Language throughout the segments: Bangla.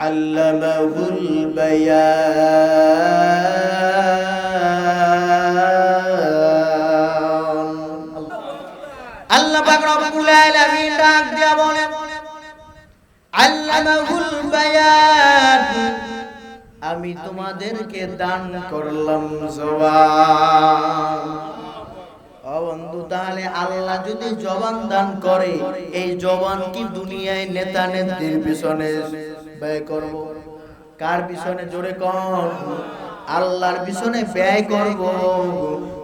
আল্লামাহুল বায়ান। আল্লাহ পাক রব্বুল আলামিন ডাক দিয়া বলেন, আল্লামাহুল বায়ান, আমি তোমাদেরকে দান করলাম জবান। ও বন্ধু, তাহলে আল্লাহ যদি জবান দান করে, এই জবান কি দুনিয়ায় নেতা নেত্রীর পিছনে ব্যয় করব? কার পিছনে? জোরে কোন? আল্লাহর পিছনে ব্যয় করব।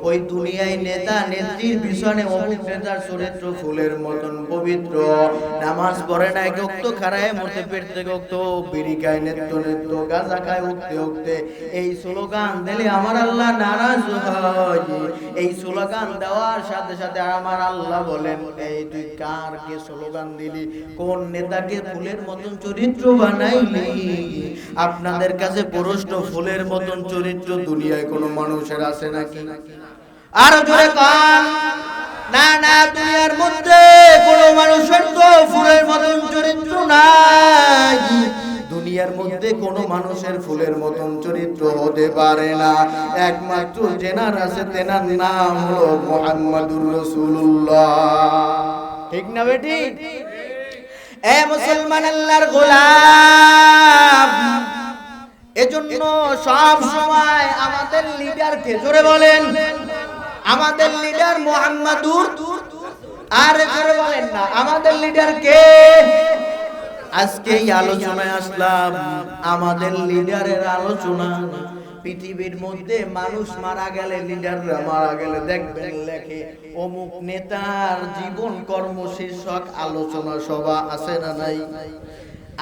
ওই দুনিয়ায় নেতা নেত্রীর পিছনে অমুক নেতার চরিত্র ফুলের মতন পবিত্র, নামাজ পড়ে না, এক ওয়াক্ত খাড়ায় মরতে পেট থেকে ওয়াক্ত, বিড়ি খায় নেত্য নেত্য, গাঁজা খায় উঠতে উঠতে, এই স্লোগান দিলে আমার আল্লাহ নারাজ হয়। এই স্লোগান দেওয়ার সাথে সাথে আমার আল্লাহ বলেন, এই তুই কারকে স্লোগান দিলি? কোন নেতাকে ফুলের মতন চরিত্র বানাইলি? আপনাদের কাছে প্রশ্ন, ফুলের মতন চরিত্র দুনিয়ায় কোনো মানুষের আছে নাকি? আর জোরে কান। না না, দুনিয়ার মধ্যে কোনো মানুষের তো ফুলের মতন চরিত্র নাই। দুনিয়ার মধ্যে কোনো মানুষের ফুলের মতন চরিত্র হতে পারে না। একমাত্র জেনার আছে, তেনার নাম হলো মুহাম্মাদুর রাসূলুল্লাহ। ঠিক না বেটি? এ মুসলমান, আল্লাহর গোলাম, এজন্য সব সময় আমাদের লিডারকে, জোরে বলেন, আমাদের লিডার মুহাম্মাদুর, আর জোরে বলেন না, আমাদের লিডার কে? আজকে এই আলোচনায় আসলাম, আমাদের লিডারের আলোচনা। পৃথিবীর মধ্যে মানুষ মারা গেলে, লিডাররা মারা গেলে দেখবেন লেখে অমুক নেতার জীবন কর্ম শীর্ষক আলোচনা সভা, আছে না নাই?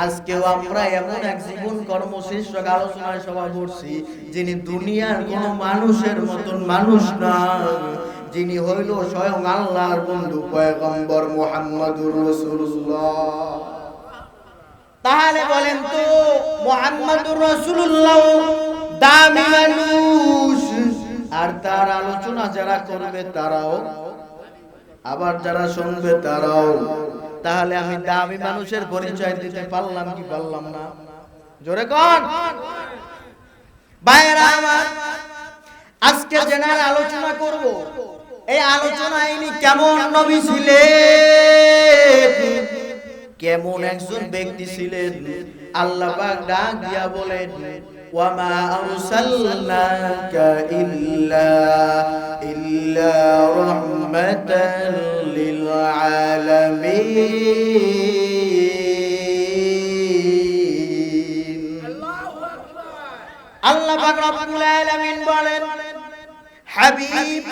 আজকেও আমরা এমন এক জীবন কর্ম শীর্ষক আলোচনায় সভা করছি, যিনি দুনিয়ার কোন মানুষের মতন মানুষ না, যিনি হইল স্বয়ং আল্লাহর বন্ধু পয়গম্বর মুহাম্মাদুর রাসূলুল্লাহ। তাহলে বলেন তো, মুহাম্মাদুর রাসূলুল্লাহ দামি মানুষ, আর তার আলোচনা যারা করবে তারাও, আবার যারা শুনবে তারাও। তাহলে আমি দামি মানুষের পরিচয় দিতে পারলাম কি পারলাম না? জোরে কোন? ভাইরা আমার, আজকে যেনার আলোচনা করব, এই আলোচনায় ইনি কেমন নবী ছিলেন, কেমন একজন ব্যক্তি ছিলেন, আল্লাহ পাক ডাক দিয়া বলেন, ওয়ামা আরসালনাকা ইল্লা রাহমাতাল লিল আলামিন। আল্লাহ পাক রব্বুল আলামিন বলেন, হাবিব,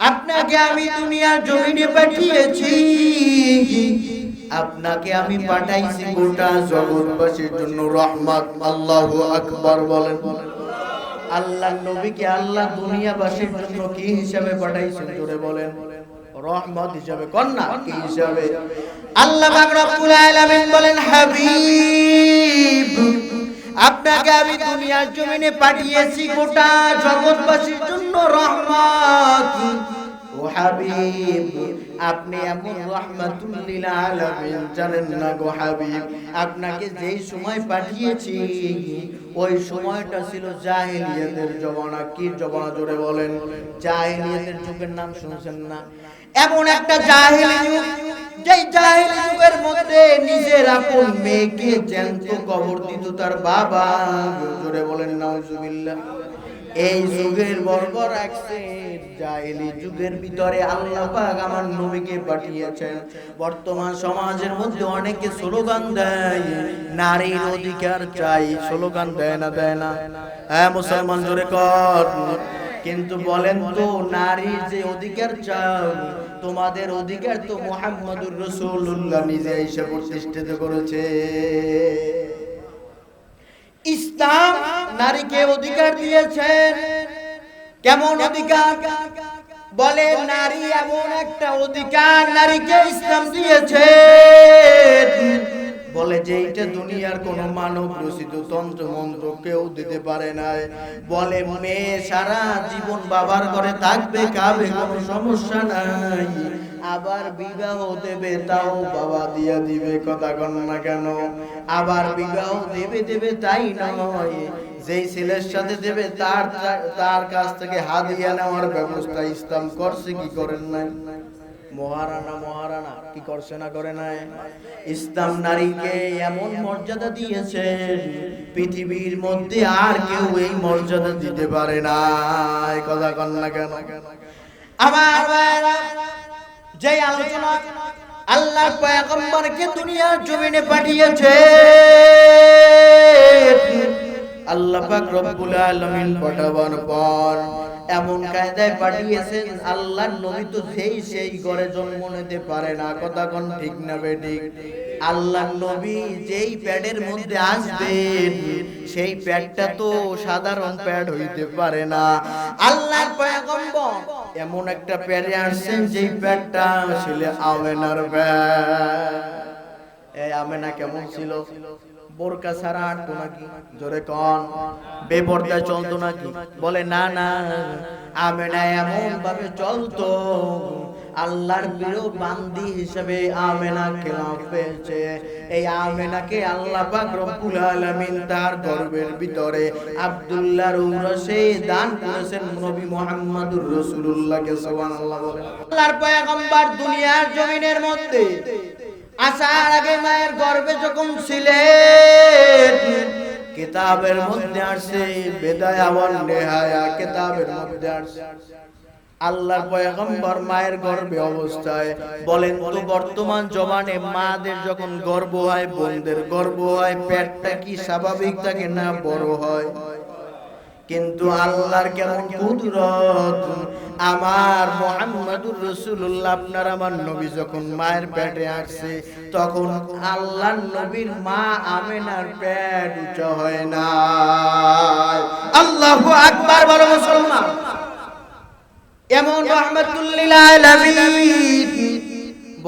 আপনাকে আমি দুনিয়ার জমিনে পাঠিয়েছি, আপনাকে আমি পাঠাইছি গোটা জগৎবাসীর জন্য রহমত। আল্লাহু আকবার বলেন। আল্লাহর নবীকে আল্লাহ দুনিয়াবাসীর জন্য কি হিসাবে পাঠাইছেন? জোরে বলেন। রহমত হিসাবে, কন্যা কি হিসাবে? আল্লাহ পাক রব্বুল আলামিন বলেন, হাবিব, আপনাকে আমি দুনিয়ার জমিনে পাঠিয়েছি গোটা জগৎবাসীর জন্য রহমত। ও হাবিব, আপনি এমন রাহমাতুল লিল আলামিন জানেন না গো হাবিব? আপনাকে যেই সময় পাঠিয়েছি ওই সময়টা ছিল জাহেলিয়াতের জমানা। কি জমানা? জোরে বলেন। জাহেলিয়াতের যুগের নাম শুনছেন না? এমন একটা জাহেলি যুগ, যেই জাহেলি যুগের মধ্যে নিজের আপন মেয়েকে জ্যান্ত কবর দিত তার বাবা। জোরে বলেন নাউজুবিল্লাহ। এই যুগের বর্বর অ্যাকসেন্ট, জাহেলি যুগের ভিতরে আল্লাহ পাক আমার নবীকে পাঠিয়েছেন। বর্তমান সমাজের মধ্যে অনেকে স্লোগান দেয়, নারীর অধিকার চাই, স্লোগান দেয় না? দেয় না? হ্যাঁ মুসলমান, জোরে কর। কিন্তু বলেন তো, নারীর যে অধিকার চাও, তোমাদের অধিকার তো মুহাম্মাদুর রাসূলুল্লাহ নিজে এসে প্রতিষ্ঠিত করেছে। ইসলাম নারীকে অধিকার দিয়েছেন। কেমন অধিকার? বলে, নারী এমন একটা অধিকার নারীকে ইসলাম দিয়েছে, বলে যে এটা দুনিয়ার কোন মানব রচিত তন্ত্র মন্ত্র কেউ দিতে পারে না। বলে মেয়ে সারা জীবন বাবার ঘরে থাকবে, খাবে, কোনো সমস্যা নাই, আবার বিবাহ দেবে তাও বাবা দিয়া দিবে, কথা কন না কেন? আবার বিবাহ দেবে তাই নয়, যেই ছেলের সাথে দেবে তার কাছ থেকে হাদিয়া নেওয়ার ব্যবস্থা ইসলাম করছে কি করেন নাই? মহারানা কি করছে না করে নাই? ইসলাম নারীকে এমন মর্যাদা দিয়েছে পৃথিবীর মধ্যে আর কেউ এই মর্যাদা দিতে পারে না, এই কথা কন না কেন? আমার ভাইরা, যে আলোচনা আল্লাহর পয়গম্বরকে দুনিয়ার জমিনে পাঠিয়েছে আল্লাহ পাক রব্বুল আলামিন পাঠাবার পর এমন কায়দায় পাঠিয়েছেন আল্লাহর নবী তো সেই ঘরে জন্ম নিতে পারে না, কথা কোন ঠিক না বেঠিক? আল্লাহর নবী যেই প্যাডের মধ্যে আসবেন সেই প্যাডটা তো সাধারণ প্যাড হইতে পারে না। আল্লাহর পয়গম্বর এমন একটা প্যাডে আসছেন যেই প্যাডটা ছিল আমেনার প্যাড। এই আমেনা কেমন ছিল? বোরকা ছাড়া আটতো নাকি? জোরে কন। বেপর্দা চলতো নাকি? বলে না না, আমেনা এমন ভাবে চলতো আল্লাহর প্রিয় বান্দি হিসেবে আমেনাকে পেয়েছে। এই আমেনাকে আল্লাহ পাক রব্বুল আলামিন তার গর্ভের ভিতরে আব্দুল্লাহর উরসে দান করেছেন নবী মুহাম্মদুর রাসূলুল্লাহকে। সুবহানাল্লাহ বলেন। আল্লাহর পয়গম্বর দুনিয়ার জমিনের মধ্যে আসার আগে মায়ের গর্ভে যখন ছিলেন কিতাবের মধ্যে আসে বেদায়া ওয়ান নেহায়া, কিতাবের মধ্যে আসে আল্লাহর পয়গম্বর মায়ের গর্ভে অবস্থায়। বলেন তো বর্তমান জমানে মাদের যখন গর্ভ হয়, বোনদের গর্ভ হয়, পেটটা কি স্বাভাবিক থাকে না বড় হয়? কিন্তু আল্লাহর কেমন কুদরত! আমার মুহাম্মদুর রাসূলুল্লাহ আপনার আমার নবী যখন মায়ের পেটে আসছে তখন আল্লাহর নবীর মা আমেনার পেট উঁচু হয় না। আল্লাহু আকবার বলো মুসলমান। এমন রাহমাতুল লিল আলামিন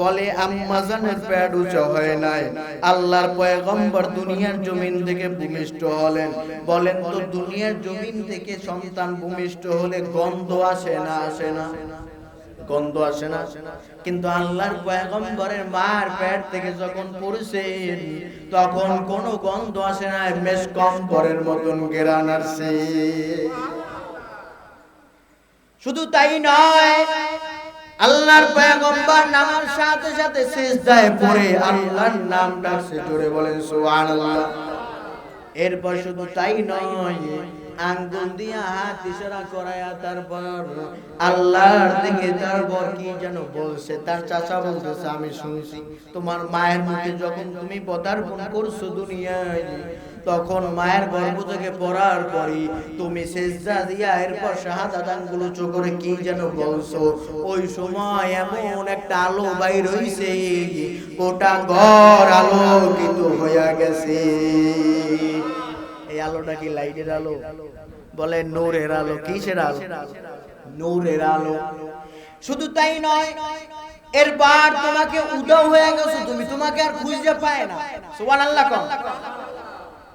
বলে আম্মা জানের পেট উঁচু হয় নাই। আল্লাহর পয়গম্বর দুনিয়ার জমিন থেকে ভূমিষ্ঠ হলেন। বলেন তো দুনিয়ার জমিন থেকে সন্তান ভূমিষ্ঠ হলে গন্ধ আসে না? আসে না? গন্ধ আসে না? কিন্তু আল্লাহর পয়গম্বরের মার পেট থেকে যখন পড়ছেন তখন কোনো গন্ধ আসে না, মেশকম্বরের মতন ঘ্রাণ আসছে। শুধু তাই নয়, আল্লাহর পয়গম্বর নামার সাথে সাথে সিজদায় পড়ে আল্লাহর নাম ডাকছে, জোরে বলেন সুবহানাল্লাহ। এরপর শুধু তাই নয়, আঙ্গুল দিয়ে হাত ইশারা করায়া তারপর আল্লাহর দিকে তারপর কি যেন বলছে। তার চাচা বলতেছে আমি শুনছি তোমার মায়ের মুখে যখন তুমি পদার্পণ করছো দুনিয়ায় তখন মায়ের গর্ভ থেকে পড়ার পরই তুমি সিজদা দিয়া এরপর শাহাদাত আঙ্গুল উঁচু করে কি যেন বলছো। ওই সময় এমন একটা আলো বাইর হইছে গোটা ঘর আলোকিত হয়ে গেছে। এই আলোটা কি লাইটের আলো? বলে নূরের আলো। কিসের আলো? নূরের আলো। শুধু তাই নয়, এরপর তোমাকে উদাও হয়ে গেছো, তোমাকে আর খুঁজে পায় না। সুবহানাল্লাহ কোন।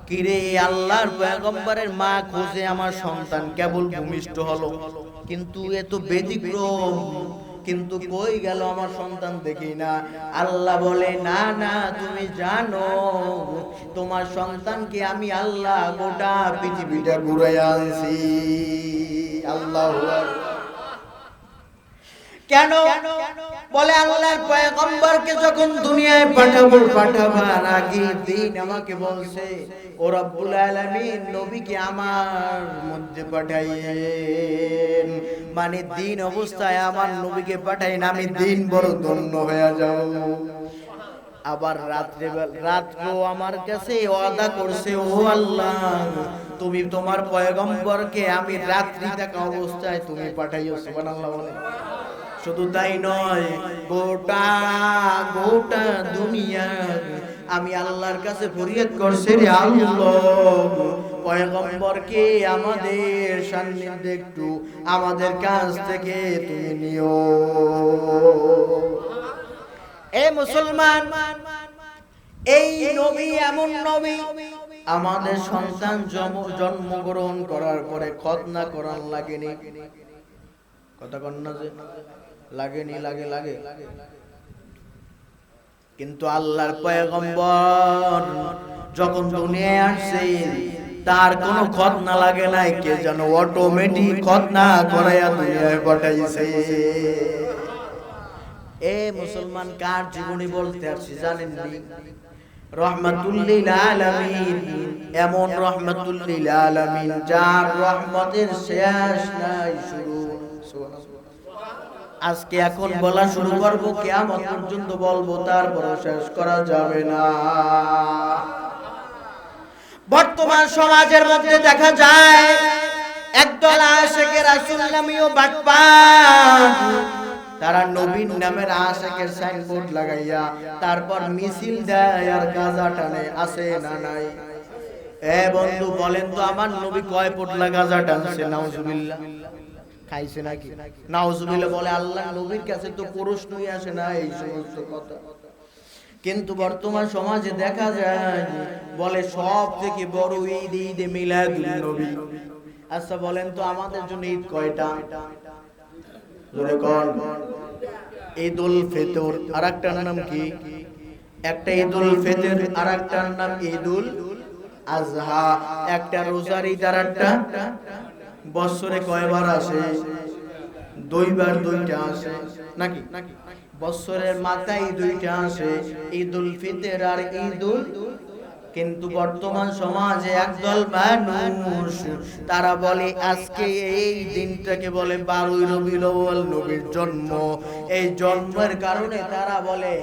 কিরে আল্লাহর পয়গম্বরের মা খোঁজে আমার সন্তান কেবল ভূমিষ্ঠ হলো, কিন্তু এ তো ব্যতিক্রম, কিন্তু কই গেল আমার সন্তান দেখি না। আল্লাহ বলে না না, তুমি জানো তোমার সন্তানকে আমি আল্লাহ গোটা পৃথিবীটা ঘুরে আনছি। আল্লাহু আকবার। কেন? বলে আল্লাহর পয়গম্বরকে যখন দুনিয়ায় পাঠাবার আগে দিন আমাকে বলছে ও রব্বুল আলামিন নবীকে আমার মধ্যে পাঠাইয়েন, মানে দিন অবস্থায় আমার নবীকে পাঠাইন, আমি দিন বড় ধন্য হয়ে যাব। আবার রাত্রেও আমার কাছে ওয়াদা করছে ও আল্লাহ তুমি তোমার পয়গম্বরকে আমি রাত্রি থাকা অবস্থায় তুমি পাঠাইও। সুবহানাল্লাহ বলে। শুধু তাই নয়, গোটা দুনিয়া আমি আল্লাহর কাছে ফরিয়াদ করছি রে আল্লাহ পয়গম্বরকে আমাদের সান্নিধ্যে একটু আমাদের কাছ থেকে তুমি নিও। এ মুসলমান, এই নবী এমন নবী আমাদের সন্তান জন্মগ্রহণ করার পরে খতনা করার লাগেনি। কথা কন না যে লাগেনি? লাগে। কিন্তু আল্লাহর পয়গম্বর যখন দুনিয়ায় আসছে তার কোনো খতনা লাগে নাই, কে যেন অটোমেটিক খতনা করাইয়া দুনিয়ায় পাঠাইছে। এ মুসলমান, কার জীবনী বলতে আসছি জানেন নি? রহমাতুল লিল আলামিন, এমন রহমাতুল লিল আলামিন যার রহমতের শেষ নাই, শুরু। আজকে এখন বলা শুরু করব, কিয়ামত পর্যন্ত বলবো, তারপর শেষ করা যাবে না। বর্তমান সমাজের মধ্যে দেখা যায় একদল আশিকে রাসূল নামীয় বাটপার, তারা নবীর নামের আশিকের সাইনবোর্ড লাগাইয়া তারপর মিছিল দেয় আর গাঁজা টানে। আছে না নাই? এ বন্ধু বলেন তো, আমার নবী কয় পোটলা গাঁজা টানছে? নাউজুবিল্লাহ। খাইছে নাকি? নাউজুবিল্লাহ বলে। আল্লাহ নবীর কাছে তো প্রশ্নই আসে না এই সমস্ত কথা। কিন্তু বর্তমান সমাজে দেখা যায় বলে সব থেকে বড় ঈদ ঈদে মিলাদুন নবী। আচ্ছা বলেন তো, আমাদের জন্য ঈদ কয়টা? জোরে কোন? ঈদুল ফিতর, আরেকটার নাম কি? একটা ঈদুল ফিতর, আরেকটার নাম ঈদুল আযহা। একটা রোজার ঈদ, আরেকটা বছরে কয়বার আসে? দুইবার, দুইটা আসে নাকি? বছরের মাথায় দুইটা আসে, ঈদুল ফিতর আর ঈদুল। কিন্তু বর্তমান সমাজে একদল মানুষ তারা বলে আজকে এই দিনটাকে বলে 12ই রবিউল আউয়াল, নবীর জন্ম। এই জন্মের কারণে তারা বলে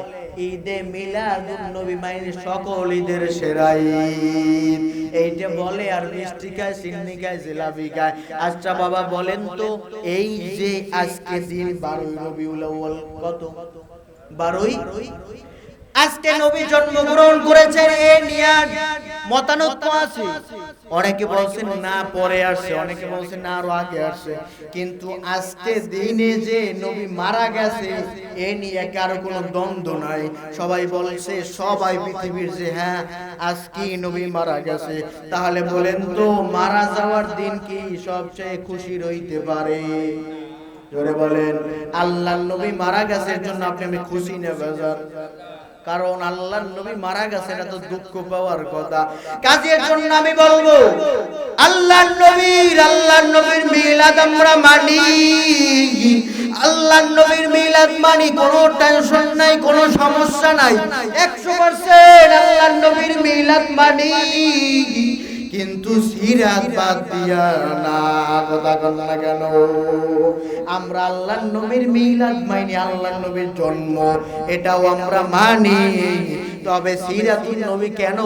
ঈদে মিলাদুন নবী, মানে সকল ঈদের সেরা ঈদ। এইটা বলে আর মিষ্টি খায়, সিন্নি খায়, জিলাপি খায়। আচ্ছা বাবা বলেন তো, এই যে আজকে দিন 12ই রবিউল আউয়াল, কত? 12ই। আজকে নবী জন্মগ্রহণ করেছেন, এ নিয়ে মতানৈক্য আছে। অনেকে বলছেন না পরে আসছে, অনেকে বলছেন না আরো আগে আসছে। কিন্তু আজকে দিনে যে নবী মারা গেছে এ নিয়ে কারো কোনো দ্বন্দ্ব নাই। সবাই বলছে, সবাই পৃথিবীর যে হ্যাঁ আজকে নবী মারা গেছে। তাহলে বলেন তো, মারা যাওয়ার দিন কি সবচেয়ে খুশির হইতে পারে? জোরে বলেন। আল্লাহর নবী মারা গেছে এর জন্য আপনি আমি খুশি না বেজার? কারণ আল্লাহর নবী মারা গেছে, এটা তো দুঃখ পাওয়ার কথা। কাজের জন্য আমি বলবো, আল্লাহর নবীর মিলাদ আমরা মানি। আল্লাহর নবীর মিলাদ মানি, কোনো টেনশন নাই, কোনো সমস্যা নাই। 100% আল্লাহর নবীর মিলাদ মানি। কিন্তু সিরাত বাদ দিয়া না, কথা কন না কেন? আমরা আল্লাহর নবীর মিলাদ মানি, আল্লাহর নবীর জন্ম এটাও আমরা মানি। তবে সিরাতুন নবী কেন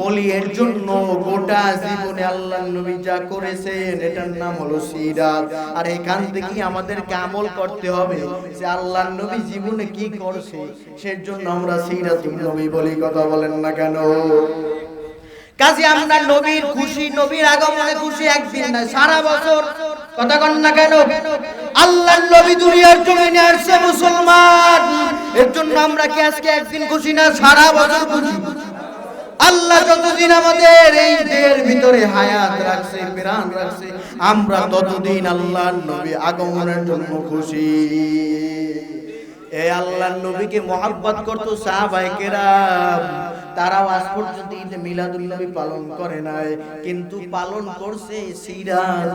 বলি এর জন্য, গোটা জীবনে আল্লাহর নবী যা করেছেন এটার নাম হলো সিরাত। আর এখান থেকে আমাদেরকে আমল করতে হবে যে আল্লাহর নবী জীবনে কি করছে, সেজন্য আমরা সিরাতুন নবী বলি। কথা বলেন না কেন? কাজে আমরা নবীর খুশি, নবীর আগমনে খুশি একদিন না, সারা বছর। কথা কন না কেন? আল্লাহর নবী দুনিয়ার জমিনে আসছে মুসলমান, এর জন্য আমরা কি আজকে একদিন খুশি না, সারা বছর খুশি? আল্লাহ যতদিন আমাদের এই দেহের ভিতরে হায়াত রাখছে, প্রাণ রাখছে, আমরা ততদিন আল্লাহর নবী আগমনের জন্য খুশি। এই আল্লাহর নবীকে মহব্বত করতো সাহাবায়ে কেরাম, তারাও আজ পর্যন্ত ঈদে মিলাদুন নবী পালন করে নাই, কিন্তু পালন করছে সিরাত।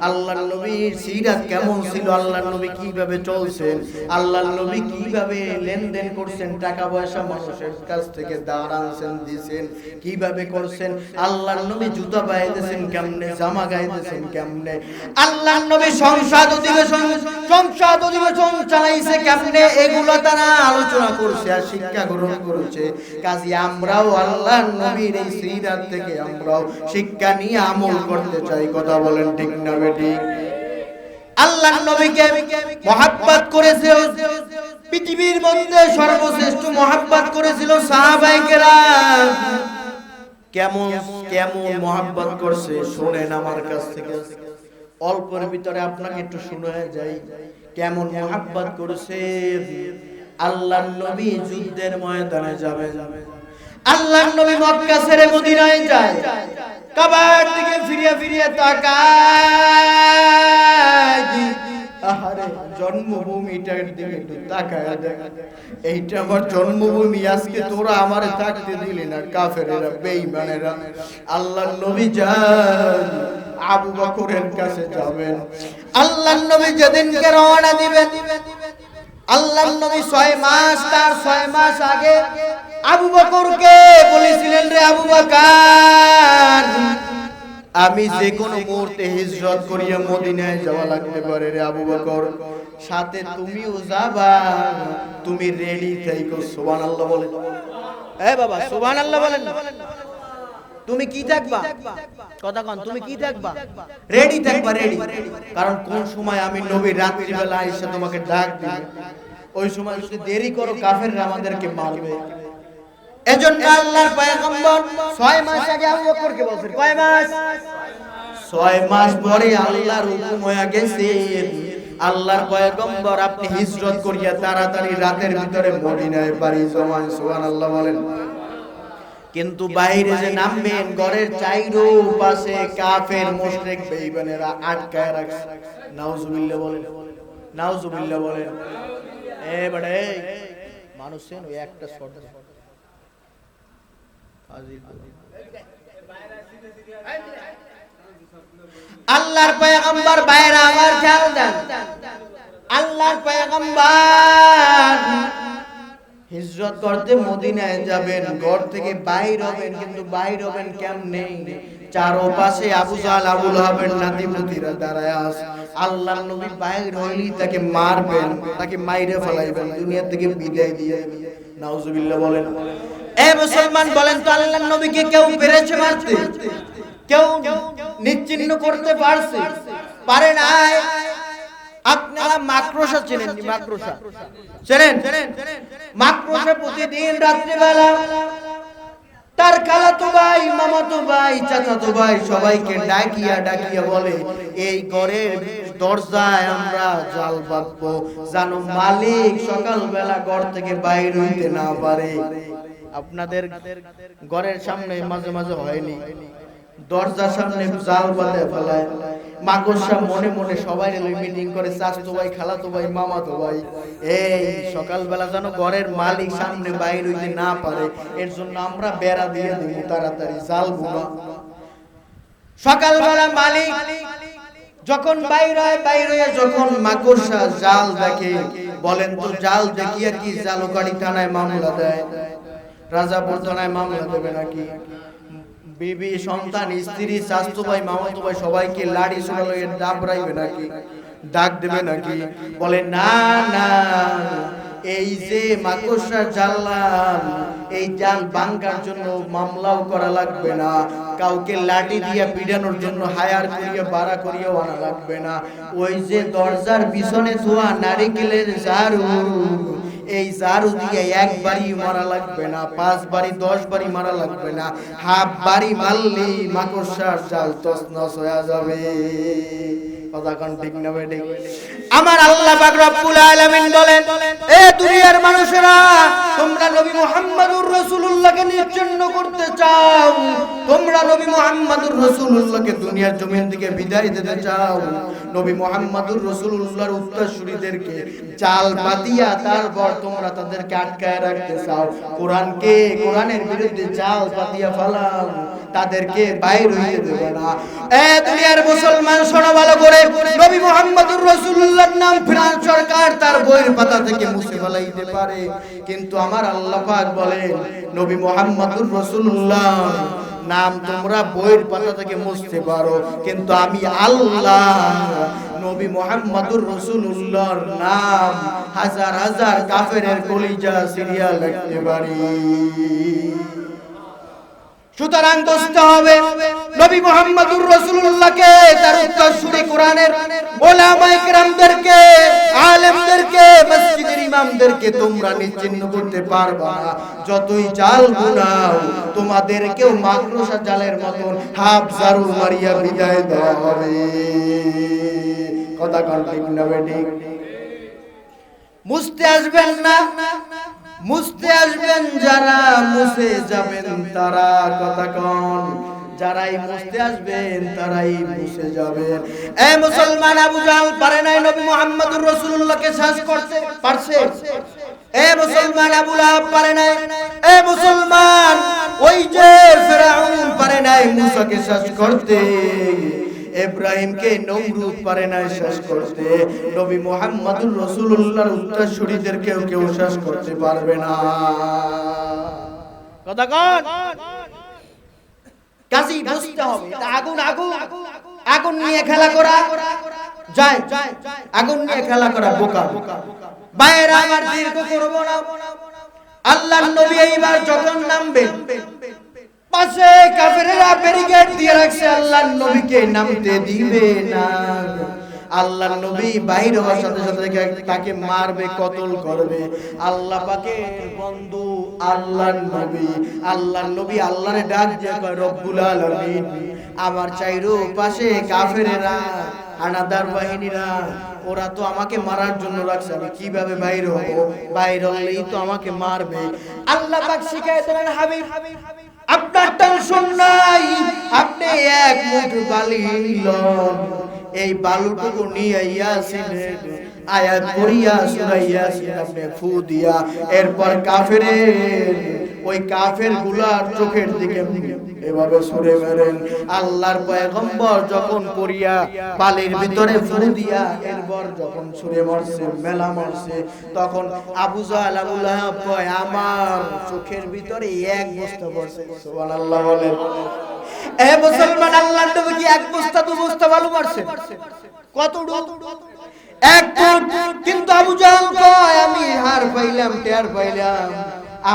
আল্লাহর নবীর সিরাত কেমন ছিল, আল্লাহর নবী কিভাবে চলছেন, আল্লাহর নবী কিভাবে লেনদেন করছেন, টাকা পয়সা মানুষের কাছ থেকে ধার আনছেন দিয়েছেন কিভাবে করছেন, আল্লাহর নবী জুতা পাইতেছেন কেমনে, জামা গাইতেছেন কেমনে, আল্লাহর নবী সংসদ অধিবেশন চালাইছে কেমনে, এগুলো তারা আলোচনা করছে আর শিক্ষা গ্রহণ করেছে। কাজী আমরাও আল্লাহর নবীর এই সিরাত থেকে আমরাও শিক্ষা নিয়ে আমল করতে চাই। কথা বলেন ঠিক না বেঠিক? আল্লাহর নবীকে মহব্বত করেছিল, পৃথিবীর মধ্যে সর্বশ্রেষ্ঠ মহব্বত করেছিল সাহাবায়ে কেরাম। কেমন কেমন মহব্বত করছে শুনেন আমার কাছ থেকে, অল্পের ভিতরে আপনাকে একটু শুনে যাই কেমন মহব্বত করেছে। আল্লাহর নবী যুদ্ধের ময়দানে যাবেন, আল্লাহর নবী মক্কা ছেড়ে মদিনায় যায়, কাবার দিকে ফিরিয়ে ফিরিয়ে তাকায়, আহারে জন্মভূমিটার দিকে একটু তাকায় দেখ, এইটা আমার জন্মভূমি, আজকে তোরা আমারে থাকতে দিলি না, কাফেরেরা বেঈমানেরা। আল্লাহর নবী যান আবু বকরের কাছে যাবেন। আল্লাহর নবী যেদিনকে রওনা দিবেন, আল্লাহর নবী 6 মাস, তার 6 মাস আগে আবু বকরকে বলেছিলেন, রে আবু বকর, আমি যে কোনো মুহূর্তে হিজরত করিয়া মদিনায় যাওয়া লাগতে পারে রে আবু বকর, সাথে তুমিও যাবা, তুমি রেডি থেকো। সুবহানাল্লাহ বলেন। এ বাবা সুবহানাল্লাহ বলেন। তুমি কি থাকবা, কথা কন, তুমি কি থাকবা? রেডি থাকবা, রেডি। কারণ কোন সময় আমি নবী রাত্রি বেলা এসে তোমাকে ডাক দিই, ওই সময় যদি দেরি করো কাফেররা আমাদেরকে মারবে। এজন্য আল্লাহর পয়গম্বর 6 মাস আগে আবু বকরকে বলছেন, কয় মাস? 6 মাস পরে আল্লাহর হুকুম হয়ে গেছে, আল্লাহর পয়গম্বর আপনি হিজরত করিয়া তাড়াতাড়ি রাতের ভিতরে মদিনায় পাড়ি জমান। সুবহানাল্লাহ বলেন। কিন্তু বাইরে যে নামবেন, ঘরের চাইরো পাশে কাফের মুশরিক বেঈমানেরা আটকায় রাখছে। নাউজুবিল্লাহ বলেন, নাউজুবিল্লাহ বলেন। এ বড়ে মানুষের ওই একটা শর্ট আল্লাহর পয়গম্বর বাইরে আমার খেয়াল দেন, আল্লাহর পয়গম্বর হিজরত করতে মদিনায় যাবেন, ঘর থেকে বাইর হবেন, কিন্তু বাইর হবেন কেমনে? চারপাশে আবু জাহল আবু লাহাবের নাতিপুতিরা দাঁড়ায় আছে। আল্লাহর নবী বাইর হইলেই তাকে মারবেন, তাকে মাইরে ফেলাইবেন, দুনিয়া থেকে বিদায় দিয়ে। নাউজুবিল্লাহ বলেন। এ মুসলমান বলেন তো, আল্লাহর নবীকে কেউ পেরেছে মারতে? কেউ নিশ্চিহ্ন করতে পারছে? পারে নাই। আপনারা মাকড়সা চেনেন? মাকড়সা চেনেন? মাকড়সা প্রতিদিন রাত্রিবেলা তার খালাতো ভাই, মামাতো ভাই, চাচাতো ভাই সবাইকে ডাকিয়া ডাকিয়া বলে, এই ঘরের দরজায় আমরা জাল বাঁধবো, জানো মালিক সকালবেলা ঘর থেকে বাইরে হইতে না পারে। আপনাদের ঘরের সামনে মাঝে মাঝে হয়নি, দরজার সামনে জাল বাঁধে ফেলায়। মাকড়সা মনে মনে সবাই মিটিং করে, চাচাতো ভাই, খালাতো ভাই, মামাতো ভাই, এই সকালবেলা যেন ঘরের মালিক সামনে বাইরে হইতে না পারে, এর জন্য আমরা বেড়া দিয়ে দিব, তাড়াতাড়ি জাল বুনা। সকালবেলা মালিক যখন বাইরে হয়, বাইরে যখন মাকড়সা জাল দেখে, বলেন তো জাল দেখিয়া কি জালকাড়ি থানায় মামলা দেয়? রাজাপুর থানায় মামলা দেবে নাকি? বিবি, সন্তান, স্ত্রী, চাচাতো ভাই, মামাতো ভাই সবাইকে লাড়ি সোটা লইয়ে দাবড়াইবে নাকি? ডাক দেবে নাকি? বলে না না, এই যে মাকড়সার জাল, এই জাল ভাঙার জন্য মামলাও করা লাগবে না, কাউকে লাঠি দিয়ে পিটানোর জন্য হায়ার করিয়া ভাড়া করিয়া আনা লাগবে না। ওই যে দরজার পিছনে ধোয়া নারিকেলের ঝাড়ু, এই ঝাড়ু দিয়ে একবারই মারা লাগবে না, 5 বারি 10 বারি মারা লাগবে না, হাফ বারি মারলেই মাকড়সার জাল তছনছ হয়ে যাবে। কথা কোন ঠিক না বেঠিক? আমার আল্লাহ পাক রব্বুল আলামিন বলেন, এ দুনিয়ার মানুষেরা, তোমরা নবী মুহাম্মদুর রাসূলুল্লাহকে নিশ্চিহ্ন করতে চাও, তোমরা নবী মুহাম্মদুর রাসূলুল্লাহকে দুনিয়ার জমিন থেকে বিদায় দিতে চাও, নবী মুহাম্মদুর রাসূলুল্লাহর উত্তরসূরিদেরকে জাল বাঁধিয়া তারপর তোমরা তাদেরকে আটকায় রাখতে চাও, কোরআনকে, কোরআনের বিরুদ্ধে জাল বাঁধিয়া ফেলাও, তাদেরকে বাইর হইতে দেবে না। এ দুনিয়ার মুসলমান শোনো ভালো করে, নবী মুহাম্মদুর রাসূলুল্লাহর নাম ফ্রান্স সরকার তার বইয়ের পাতা থেকে মুছে ফেলাইতে পারে, কিন্তু আমার আল্লাহ পাক বলেন, নবী মুহাম্মদুর রাসূলুল্লাহ নাম তোমরা বইয়ের পাতা থেকে মুছতে পারো, কিন্তু আমি আল্লাহ নবী মুহাম্মদুর রাসূলুল্লাহর নাম হাজার হাজার কাফেরের কলিজা সিরিয়া লিখতে পারি। সুতরাং বুঝতে হবে, নবী মুহাম্মদুর রাসূলুল্লাহকে, তার উত্তরসূরি কোরআনের উলামায়ে কেরামদেরকে, আলেমদেরকে, মসজিদের ইমামদেরকে তোমরা নিশ্চিহ্ন করতে পারবা না। যতই জাল বুনাও, তোমাদেরকেও মাকড়সা জালের মতন হাফ জারু মারিয়া বিদায় দেওয়া হবে। কথা কোন ঠিক না বেঠিক? মুছতে আসবেন না, মুছতে আসবেন যারা, মুছে যাবেন তারা। কথা কোন? যারাই মুছতে আসবেন তারাই মুছে যাবেন। এ মুসলমান, আবু জাহল পারে নাই নবী মুহাম্মদুর রাসূলুল্লাহকে শেষ করতে পারছে? এ মুসলমান, আবু লাহাব পারে নাই? এ মুসলমান, ওই যে ফিরআউন পারে নাই মুসাকে শেষ করতে? ইব্রাহিমকে নমরুদ পারে নাই শেষ করতে? নবী মুহাম্মদুর রাসূলুল্লাহর উত্তরসূরিদের কেউ শেষ করতে পারবে না। কথা কন। কাজী বুঝতে হবে, আগুন নিয়ে খেলা করা যায়, আগুন নিয়ে খেলা করা বোকা। বাইরে আমার দীর্ঘ করব না। আল্লাহর নবী এইবার যখন নামবেন, পাশে কাফেররা ব্যারিকেড দিয়ে রাখছে, আল্লাহর নবীকে নামতে দিবে না। আল্লাহর নবী বাইরে হওয়ার সাথে সাথে তাকে মারবে, কতল করবে। আল্লাহ পাকের বন্ধু আল্লাহর নবী আল্লাহরে ডাক দিয়ে কয়, রব্বুল আলামিন, আমার চাইরো পাশে কাফেররা, হানাদার বাহিনীরা, ওরা তো আমাকে মারার জন্য রাখছে, আমি কিভাবে বাইরে হব? বাইরে হলেই তো আমাকে মারবে। আল্লাহ পাক শিখায় দিলেন, হাবিব আপনার টেনশন নাই, আপনি এক মুঠো বালি লন, এই বালুটুকু নিয়ে ইয়াসিনের আয়াত পড়িয়া সূরা ইয়াসিন আপনি ফু দিয়া এরপর কাফেরের ওই কাফের গুলার চোখের দিকে এভাবে ছুঁড়ে মেরেন। আল্লাহর পয়গম্বর যখন পড়িয়া বালির ভিতরে ফু দিয়া এরপর যখন ছুঁড়ে মারছে, মেলা মারছে, তখন আবু জাহল আবু লাহাব কয়, আমার চোখের ভিতরে এক বস্তা পড়ছে। সুবহানাল্লাহ বলেন। এ মুসলমান, আল্লাহর নবী কি এক বস্তা দু বস্তা বালু মারছে? কত এক ফুট। কিন্তু আবু জাহল কয়, আমি হার পাইলাম, টের পাইলাম,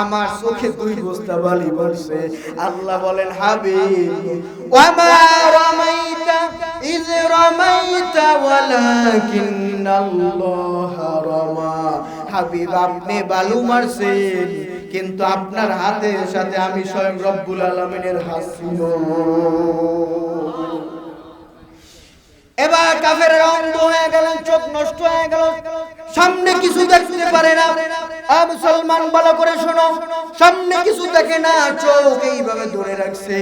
আমার চোখে দুই বস্তা বালি পড়ছে। আল্লাহ বলেন, হাবিব ওয়ামা রামাইতা ইয রামাইতা ওয়ালাকিন্নাল্লাহ রামা। হাবিব, আপনি বালু মারছেন, কিন্তু আপনার হাতের সাথে আমি স্বয়ং রব্বুল আলামিনের হাত ছিল। এবার কাফেররা অন্ধ হয়ে গেলেন, চোখ নষ্ট হয়ে গেল, সামনে কিছু দেখতে পারে না। মুসলমান ভালো করে শোনো, সামনে কিছু দেখে না, চোখ এইভাবে ধরে রাখছে।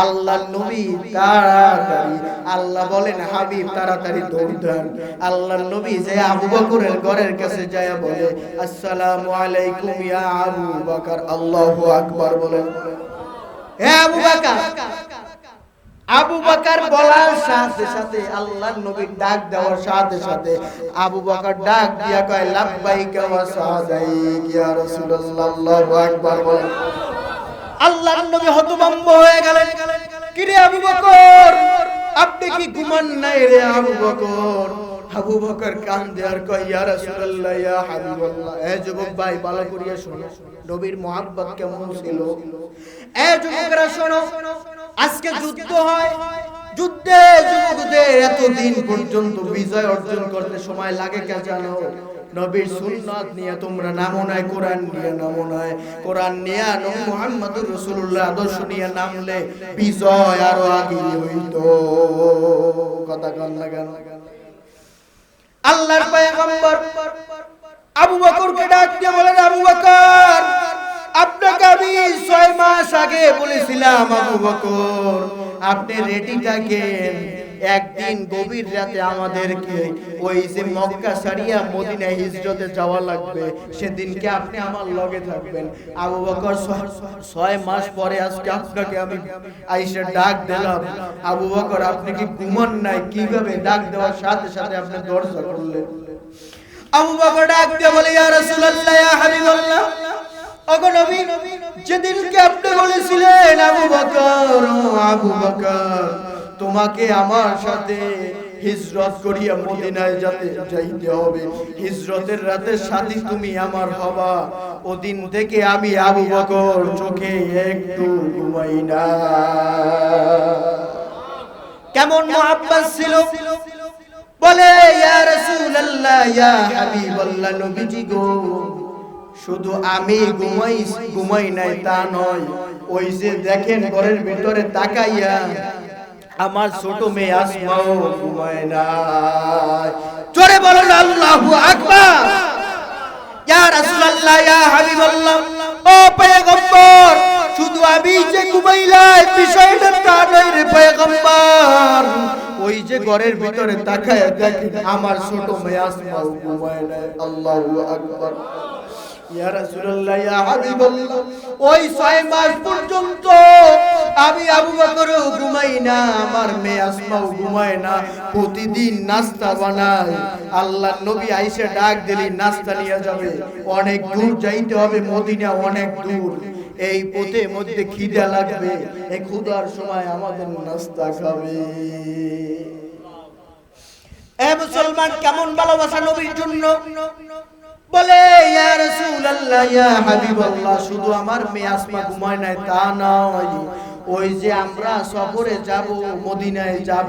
আল্লাহর নবী তাড়াতাড়ি, আল্লাহ বলেন, হাবিব তাড়াতাড়ি দৌড় দেন। আল্লাহর নবী যে আবু বকরের ঘরের কাছে যায় বলে, আসসালামু আলাইকুম ইয়া আবু বকর। আল্লাহু আকবার বলেন। হে আবু বকর। আবু বকর বলার সাথে সাথে, আল্লাহর নবী ডাক দেওয়ার সাথে সাথে আবু বকর ডাক দিয়া কয়, লাব্বাইকা ওয়া সাদাইক ইয়া রাসূলুল্লাহ। আল্লাহু আকবার বলেন। আল্লাহর নবী হতভম্ব হয়ে গেলেন। কি রে আবু বকর, আপনি কি ঘুমান নাই রে আবু বকর? আবু বকর কান্দে আর কয়, ইয়া রাসূলুল্লাহ, ইয়া হাবিবাল্লাহ। এ যুবক ভাই, ভালো করিয়া শোনো, নবীর মহব্বত কেমন ছিল। এ যুবকরা শোনো, আজকে যুদ্ধ হয়, যুদ্ধে যুবকদের এতদিন পর্যন্ত বিজয় অর্জন করতে সময় লাগে কে জানো? নবীর সুন্নাত নিয়ে তোমরা নামো নাই, কোরআন নিয়ে নামো নাই। কোরআন নিয়ে নবী মুহাম্মদুর রাসূলুল্লাহ আদর্শ নিয়ে নামলে বিজয় আরো আগে হইতো। কথা কন না কেন? আল্লাহর পয়গম্বর আবু বকরকে ডাক দিয়ে বলেন, আবু বকর, আপনাকে আমি 6 মাস আগে বলেছিলাম, আবু বকর আপনি রেডি থাকেন, একদিন গভীর রাতে আমাদেরকে ওই যে মক্কা ছাড়িয়া মদিনায় হিজরতে যাওয়া লাগবে, সেদিনকে আপনি আমার লগে থাকবেন। আবু বকর 6 মাস পরে আজকে আপনাকে আমি আইসা ডাক দিলাম। আবু বকর, আপনি কি ঘুমান নাই? কিভাবে ডাক দেওয়ার সাথে সাথে আপনি দরজা খুললেন? আবু বকর ডাক দিয়ে বলে, ইয়া রাসূলুল্লাহ, ইয়া হাবিবাল্লাহ, ওগো নবী, যেদিনকে আপনি বলেছিলেন আবু বকর, আবু বকর তোমাকে আমার সাথে হিজরত করিয়া মদিনায় যাইতে হবে, হিজরতের রাতে সাথী তুমি আমার হবা, ওদিন থেকে আমি আবু বকর চোখে একটু ঘুমাই না। কেমন মুহাব্বত ছিল! বলে, ইয়া রাসূলুল্লাহ, ইয়া হাবিবাল্লাহ, নবীজি গো, শুধু আমি ঘুমাই নাই তা নয়, ওই যে দেখেন ঘরের ভিতরে তাকাইয়া আমার ছোট মেয়ে আসমাও ঘুমায় না। জোরে বলুন আল্লাহু আকবার। ইয়া রাসূলুল্লাহ, ইয়া হাবিবাল্লাহ, ও পয়গম্বর, শুধু আমি যে ঘুমাইলাই বিষয়টা তা নয় রে পয়গম্বর। ওই যে ঘরের ভিতরে তাকায় দেখেন আমার ছোট মেয়ে আসমাও ঘুমায় নাই। আল্লাহু আকবার। ইয়া রাসূলুল্লাহ, ইয়া হাবিবাল্লাহ, ওই 6 মাস পর্যন্ত আমি আবু বকরও ঘুমাই না, আমার মেয়ে আসমাও ঘুমায় না। প্রতিদিন নাস্তা বানায়। আল্লাহর নবী আয়েশা ডাক দিলি নাস্তা নিয়ে যাবে, অনেক দূর যাইতে হবে, মদিনা অনেক দূর। এই পথে মধ্যে খিদা লাগবে, এই ক্ষুধার সময় আমাদের নাস্তা খাবে। এ মুসলমান, কেমন ভালোবাসা নবীর জন্য। বলে ইয়া রাসূলুল্লাহ, ইয়া হাবিবাল্লাহ, শুধু আমার মেয়ে আসমা ঘুমায় নাই তা নয়, ওই যে আমরা সফরে যাব, মদিনায় যাব,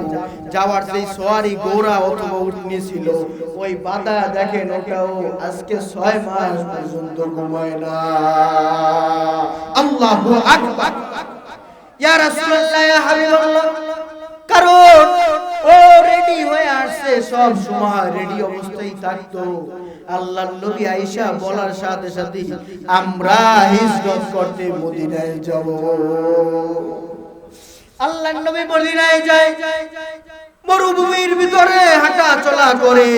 যাওয়ার সেই সওয়ারি ঘোড়া অথবা উটনি ছিল, ওই বাদা দেখেন ওটাও আজকে 6 মাস পর্যন্ত ঘুমায় না। আল্লাহু আকবার। ইয়া রাসূলুল্লাহ, ইয়া হাবিবাল্লাহ, কারণ ও রেডি হয়ে আসছে, সব সময় রেডি অবস্থায় থাকতো। আল্লাহর নবী আয়েশা বলার সাথে সাথে আমরা হিজরত করতে মদিনায় যাব। আল্লাহর নবী মদিনায় যায়, মরুভূমির ভিতরে হাঁটা চলা করে,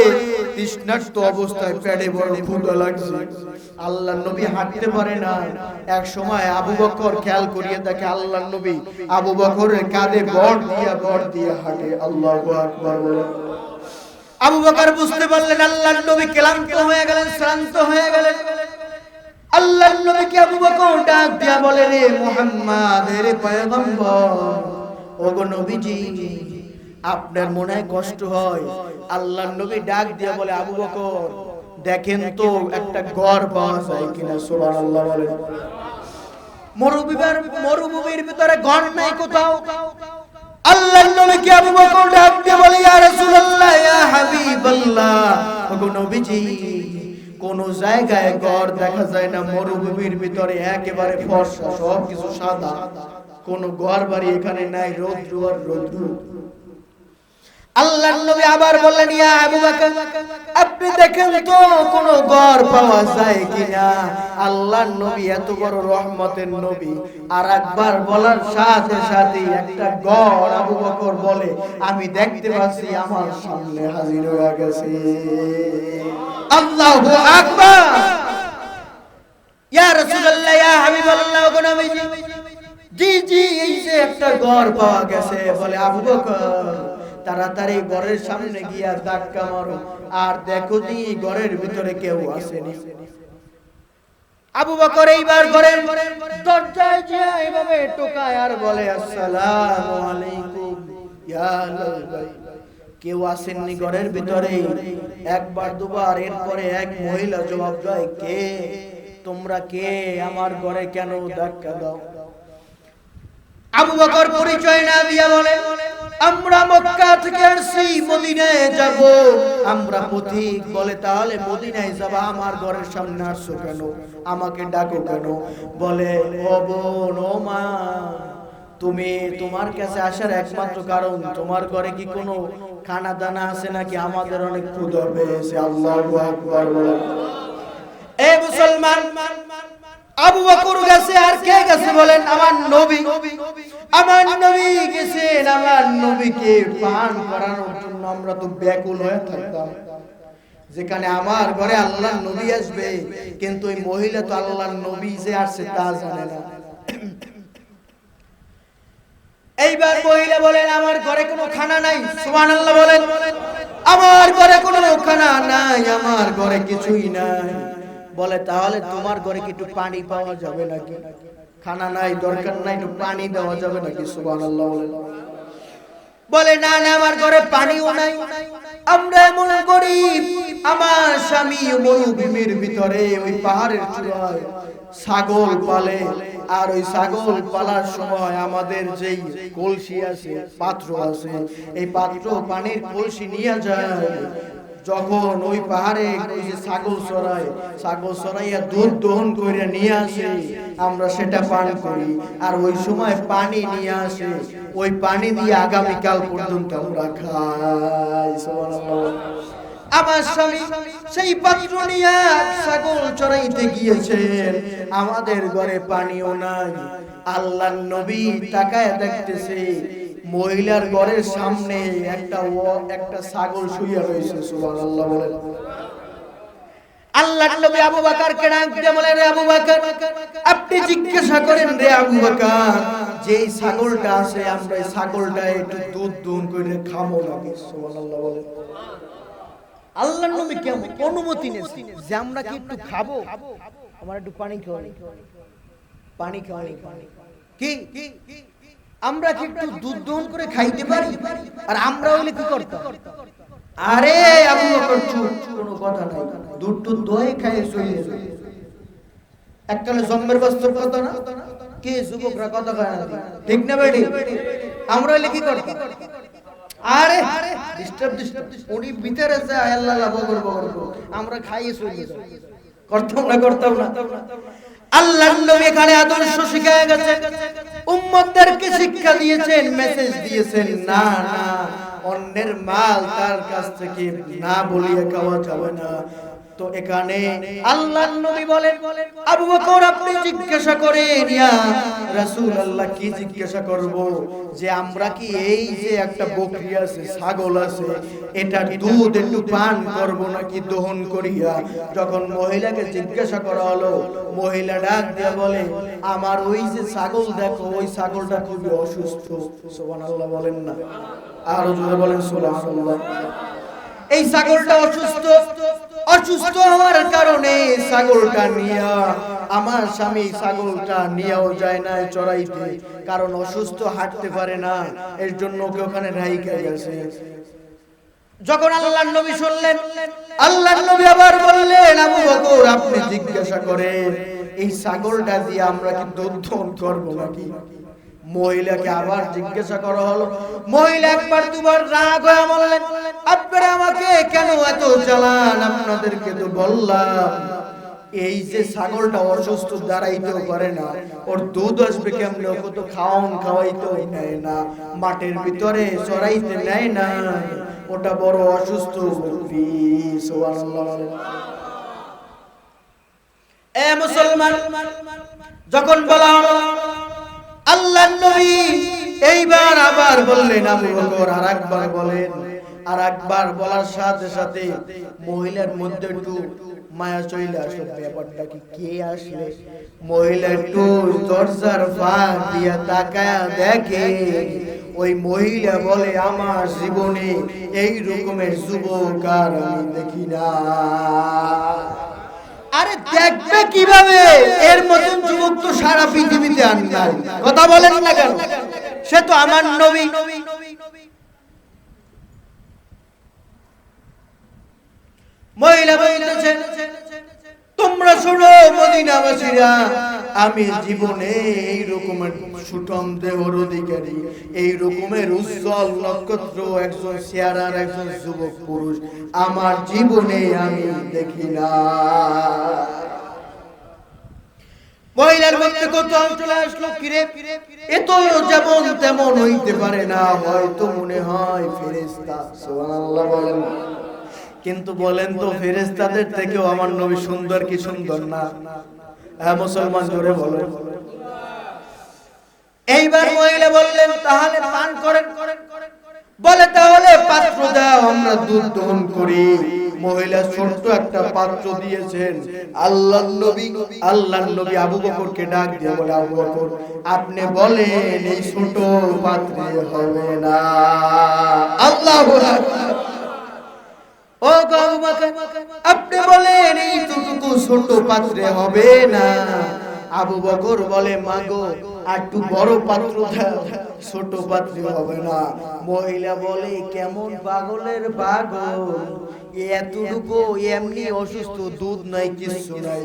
তৃষ্ণার্ত অবস্থায় পেটে বড় ক্ষুধা লাগছে। আল্লাহর নবী হাঁটতে পারে না। এক সময় আবু বকর খেয়াল করিয়ে দেখে আল্লাহর নবী আবু বকরের কাঁধে ভর দিয়ে হাঁটে। আল্লাহু আকবার বলে। আবু বকর বুঝতে পারলেন আল্লাহর নবী ক্লান্ত হয়ে গেলেন, শ্রান্ত হয়ে গেলেন। আল্লাহর নবীকে আবু বকর ডাক দিয়া বলে, রে মুহাম্মদ, রে পয়গম্বর, ওগো নবীজি, আপনার মনে কষ্ট হয়? আল্লাহর নবী ডাক দিয়া বলে, আবু বকর, দেখেন তো একটা ঘর পাওয়া যায় কিনা। সুবহানাল্লাহ বলেন। মরুভূমির ভিতরে ঘর নাই কোথাও। আল্লাহর নবীকে আবু বকর ডাক দিয়ে বলে, ইয়া রাসূলুল্লাহ, ইয়া হাবিবাল্লাহ, ওগো নবীজি, কোন জায়গায় ঘর দেখা যায় না। মরুভূমির ভিতরে একেবারে ফর্সা, সব কিছু সাদা, কোন ঘর বাড়ি এখানে নাই, রৌদ্র আর রৌদ্র। আল্লাহর নবী আবার বললেন, ইয়া আবু বকর, আপনি দেখেন তো কোন ঘর পাওয়া যায় কিনা। আল্লাহর নবী এত বড় রহমতের নবী, আর একবার বলার সাথে সাথে একটা ঘর আবু বকর বলে, আমি দেখতে পাচ্ছি, আমার সামনে হাজির হয়ে গেছে। আল্লাহু আকবার। ইয়া রাসূলুল্লাহ, ইয়া হাবিবাল্লাহ, ওগো নবীজি, জি জি, এই যে একটা ঘর পাওয়া গেছে। বলে, আবু বকর, তাড়াতাড়ি ঘরের সামনে গিয়া ধাক্কা মারো, আর দেখো যে ঘরের ভিতরে কেউ আসেনি। আবু বকর এইবার ঘরের দরজায় গিয়ে এইভাবে টোকায় আর বলে, আসসালামু আলাইকুম ইয়া লাল। কেউ আসেননি ঘরের ভিতরে। একবার দুবার, এরপরে এক মহিলা জবাব দেয়, কে তোমরা, কে আমার ঘরে কেন ধাক্কা দাও? আবু বকর পরিচয় না দিয়া বলে, আমরা মক্কা থেকে আসছি, মদিনায় যাব, আমরা পথিক। বলে, তাহলে মদিনায় যাবা, আমার ঘরের সামনে আসছো কেন, আমাকে ডাকো কেন? বলে, ও বোন, ও মা, তুমি, তোমার কাছে আসার একমাত্র কারণ, তোমার ঘরে কি কোনো খানা দানা আছে নাকি? আমাদের অনেক ক্ষুধা পেয়েছে। আল্লাহু আকবার বলে। এ মুসলমান, আবু বকর গেছে, আর কে গেছে বলেন? আমার নবী। আমার নবী গেছেন, আমার নবীকে পান করানোর জন্য আমরা তো ব্যাকুল হয়ে থাকতাম। যেখানে আমার ঘরে আল্লাহর নবী আসবে, কিন্তু ওই মহিলা তো আল্লাহর নবী যে আসছে তা জানে না। এইবার মহিলা বলেন, আমার ঘরে কোনো খানা নাই। সুবহানাল্লাহ বলেন। আমার ঘরে কোনো খানা নাই, আমার ঘরে কিছুই নাই। বলে, তাহলে তোমার ঘরে কি একটু পানি পাওয়া যাবে নাকি? খানা নাই, দরকার নাই, একটু পানি দেওয়া যাবে নাকি? সুবহানাল্লাহ বলেন। বলে, না না, আমার ঘরে পানিও নাই। আমরা এমন গরিব, আমার স্বামী মরুভূমির ভিতরে ওই পাহাড়ের চূড়ায় ছাগল পালে, আর ওই ছাগল পালার সময় আমাদের যেই কলসি আছে, পাত্র আছে, এই পাত্র পানির কলসি নিয়ে যায়। যখন ওই পাহাড়ে ওই যে ছাগল চড়াইয়া দুধ দহন করে নিয়ে আসে, আমরা সেটা পান করি। আর ওই সময় পানি নিয়ে আসে, ওই পানি দিয়ে আগামীকাল পর্যন্ত আমরা খাই। সুবহানাল্লাহ। আমার স্বামী সেই পাত্র নিয়ে ছাগল চড়াইতে গিয়েছেন, আমাদের ঘরে পানিও নাই। আল্লাহর নবী তাকায় দেখতেছে মহিলার ঘরের সামনে একটা ছাগল শুয়ে রয়েছে। সুবহানাল্লাহ বলেন। আল্লাহর নবী আবু বকরকে ডাক দিয়ে বলেন, রে আবু বকর, আপনি জিজ্ঞাসা করেন রে আবু বকর, যে এই ছাগলটা আছে আমরা এই ছাগলটা একটু দুধ দোহন করে খাবো নাকি? সুবহানাল্লাহ বলেন। আল্লাহর নবী কেমন অনুমতি নিয়েছে যে আমরা কি একটু খাবো? আমার একটু পানি খাওয়াই, পানি খাওয়াই, কি আমরা কি একটু দুধ দোহন করে খাইতে পারি? আর আমরা হইলে কি করতাম? আরে আবু বকর চুপ, কোনো কথা নাই, দুধ টুধ দই খাই চলে যাবে। এককালে জম্মের বাস্তব কথা না, কে যুবকরা কথা কয় না, ঠিক না বেটি? আমরা হইলে কি করতাম? আরে ডিস্টার্ব উনি ভিতরে যায় আল্লাহ বকর বকর, আমরা খাইয়ে চলে যাই, করতাম না। আল্লাহর নবী এখানে আদর্শ শিখায় গেছেন, উম্মতদেরকে শিক্ষা দিয়েছেন, মেসেজ দিয়েছেন, না না অন্যের মাল তার কাছ থেকে না বলিয়ে খাওয়া যাবে না। তো এখানে আল্লাহর নবী বলেন, আবু বকর আপনি জিজ্ঞাসা করেন, ইয়া রাসূলুল্লাহ কি জিজ্ঞাসা করব, যে আমরা কি এই যে একটা বকরি আছে, ছাগল আছে, এটা দুধ একটু পান করব নাকি দহন করিয়া? যখন মহিলাকে জিজ্ঞাসা করা হলো, মহিলা ডাক দিয়ে বলে, আমার ওই যে ছাগল দেখো, ওই ছাগলটা খুবই অসুস্থ। সুবহানাল্লাহ বলেন না, আরো জোরে বলেন সুবহানাল্লাহ। এই ছাগলটা অসুস্থ হওয়ার কারণে ছাগলটা নিয়া আমার স্বামী ছাগলটা নিয়েও যায় না চড়াইতে, কারণ অসুস্থ হাঁটতে পারে না, এর জন্য ওকে ওখানে রাইখা গেছে। যখন আল্লাহর নবী শুনলেন, আল্লাহর নবী আবার বললেন, আবু বকর আপনি জিজ্ঞাসা করেন এই ছাগলটা দিয়ে আমরা কি দুধ দহন করব নাকি? মহিলাকে আবার জিজ্ঞাসা করা হলো, মহিলা একবার দুবার রাগ হয়ে বললেন, আপনারা আমাকে কেন এত জ্বালান? আপনাদেরকে তো বললাম এই যে ছাগলটা অসুস্থ, দাঁড়াইতেও পারে না, ওর দুধ আসবে কেমনে? ওকে তো খাওয়াইতেও নেয় না, মাঠের ভিতরে চড়াইতে নেয় না, ওটা বড় অসুস্থ। সুবহানাল্লাহ। এ মুসলমান, যখন বলা হলো আল্লাহর নবী এইবার আবার বললেন, আবু বকর আরেকবার বলেন। আরেকবার বলার সাথে সাথে মহিলার মধ্যে একটু মায়া চলে আসলো, ব্যাপারটা কি, কে আসলে? মহিলা একটু দরজার ফাঁক দিয়া তাকায়া দেখে, ওই মহিলা বলে, আমার জীবনে এই রকমের যুবক আর আমি দেখি না। আরে দেখবে কিভাবে? এর মতন যুবক তো সারা পৃথিবীতে আর নাই, কথা বলেন না কেন? সে তো আমার নবী। মহিলা বলতেছে, তোমরা শোনো মদিনাবাসীরা, আমি জীবনে এই রকমের সুঠম দেহর অধিকারী, এই রকমের উজ্জ্বল নক্ষত্র একজন চেহারার একজন যুবক পুরুষ আমার জীবনে আমি দেখি না। মহিলার মধ্যে কত চলে আসলো, কিরে এ তো যেমন তেমন হইতে পারে না, হয়তো মনে হয় ফেরেশতা। সুবহানাল্লাহ বলেন। কিন্তু বলেন তো, ফেরেশতাদের থেকেও আমার নবী সুন্দর কি সুন্দর না? হ্যাঁ মুসলমান, জোরে বলেন। এইবার মহিলা বললেন, তাহলে পান করেন। বলে, তাহলে পাত্র দাও, আমরা দুধ দহন করি। মহিলা ছোট্ট একটা পাত্র দিয়েছেন। আল্লাহর নবী আবু বকরকে ডাক দিয়ে বলে, আবু বকর আপনি বলেন এই ছোট পাত্রে হবে না? আল্লাহু আকবার। ও আবু বকর আপনি বলেন এইটুকু ছোট পাত্রে হবে না? আবু বকর বলে, মাগো একটু বড় পাত্র দাও, ছোট পাত্রে হবে না। মহিলা বলে, কেমন পাগলের পাগল, এতটুকু এমনি অসুস্থ, দুধ নাই কিছু নাই,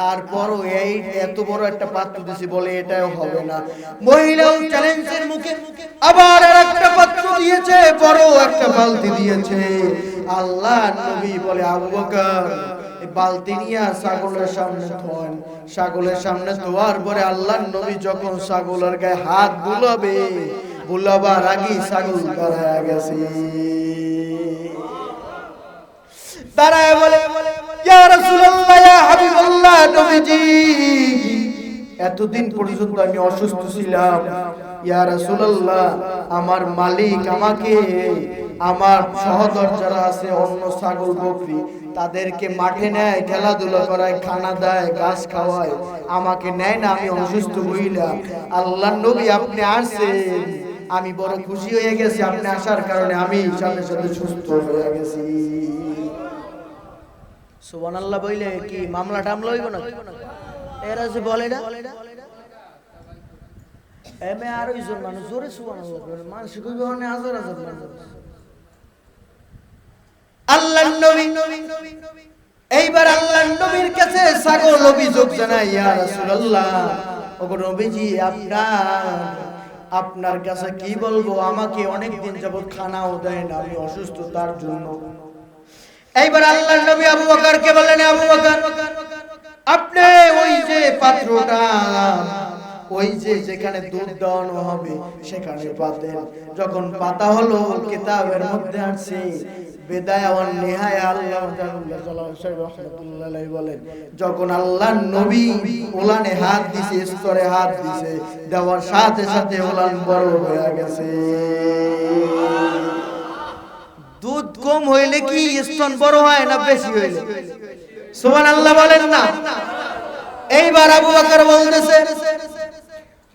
আর বড় এই এত বড় একটা পাত্র দিছি, বলে এটাও হবে না। মহিলাও চ্যালেঞ্জের মুখে আবার আরেকটা পাত্র দিয়েছে, বড় একটা বালতি দিয়েছে। আল্লাহর নবী বলে, আবু বকর বালতি নিয়ে ছাগলের সামনে ধোন। ছাগলের সামনে ধোয়ার পরে আল্লাহর নবী যখন ছাগলের গায়ে হাত বুলাবার আগে ছাগল দাঁড়ায় গেছে। দাঁড়ায় বলে, ইয়া রাসূলুল্লাহ, ইয়া হাবিবাল্লাহ, নবীজি এতদিন পর্যন্ত আমি অসুস্থ ছিলাম, ইয়া রাসূলুল্লাহ আমার মালিক আমাকে, আমার সহদর যারা আছে অন্য ছাগল বকরি তাদেরকে মাঠে নেয়, খেলাধুলা করায়, খানা দেয়, ঘাস খাওয়ায়, আমাকে নেয় না, আমি অসুস্থ হইলাম। আল্লাহর নবী আপনি আসছেন, আমি বড় খুশি হয়ে গেছি, আপনি আসার কারণে আমি সাথে সাথে সুস্থ হয়ে গেছি। সুবহানাল্লাহ বইলে কি মামলা টামলা হইব না? এরা যে বলে না এমে আর ওইজন মানুষ জোরে সুবহানাল্লাহ বলে, মানুষ কইবে অনেক হাজার হাজার মানুষ। আল্লাহর নবী এইবার আল্লাহর নবীর কাছে ছাগল অভিযোগ জানায়, ইয়া রাসূলুল্লাহ ওগো নবীজি আপনার কাছে কি বলবো, আমাকে অনেক দিন যাবত খানাও দেয় না, আমি অসুস্থ তার জন্য। এইবার আল্লাহর নবী আবু বকরকে বললেন, আবু বকর আপনি ওই যে পাত্রটা, ওই যে যেখানে দুধ দেওয়ানো হবে সেখানে পাতেন। যখন পাতা হলো কিতাবের মধ্যে আছে বিদায়া ওয়ান নিহায়া, আল্লাহ রাহমাতুল্লাহ আলাইহি বলেন যখন আল্লাহর নবী ওলানে হাত দিছে, স্তরে হাত দিছে, দেওয়ার সাথে সাথে ওলান বড় হয়ে গেছে। দুধ কম হইলে কি স্তন বড় হয় না বেশি হইলে? সুবহানাল্লাহ বলেন না। এইবার আবু বকর বলতেছে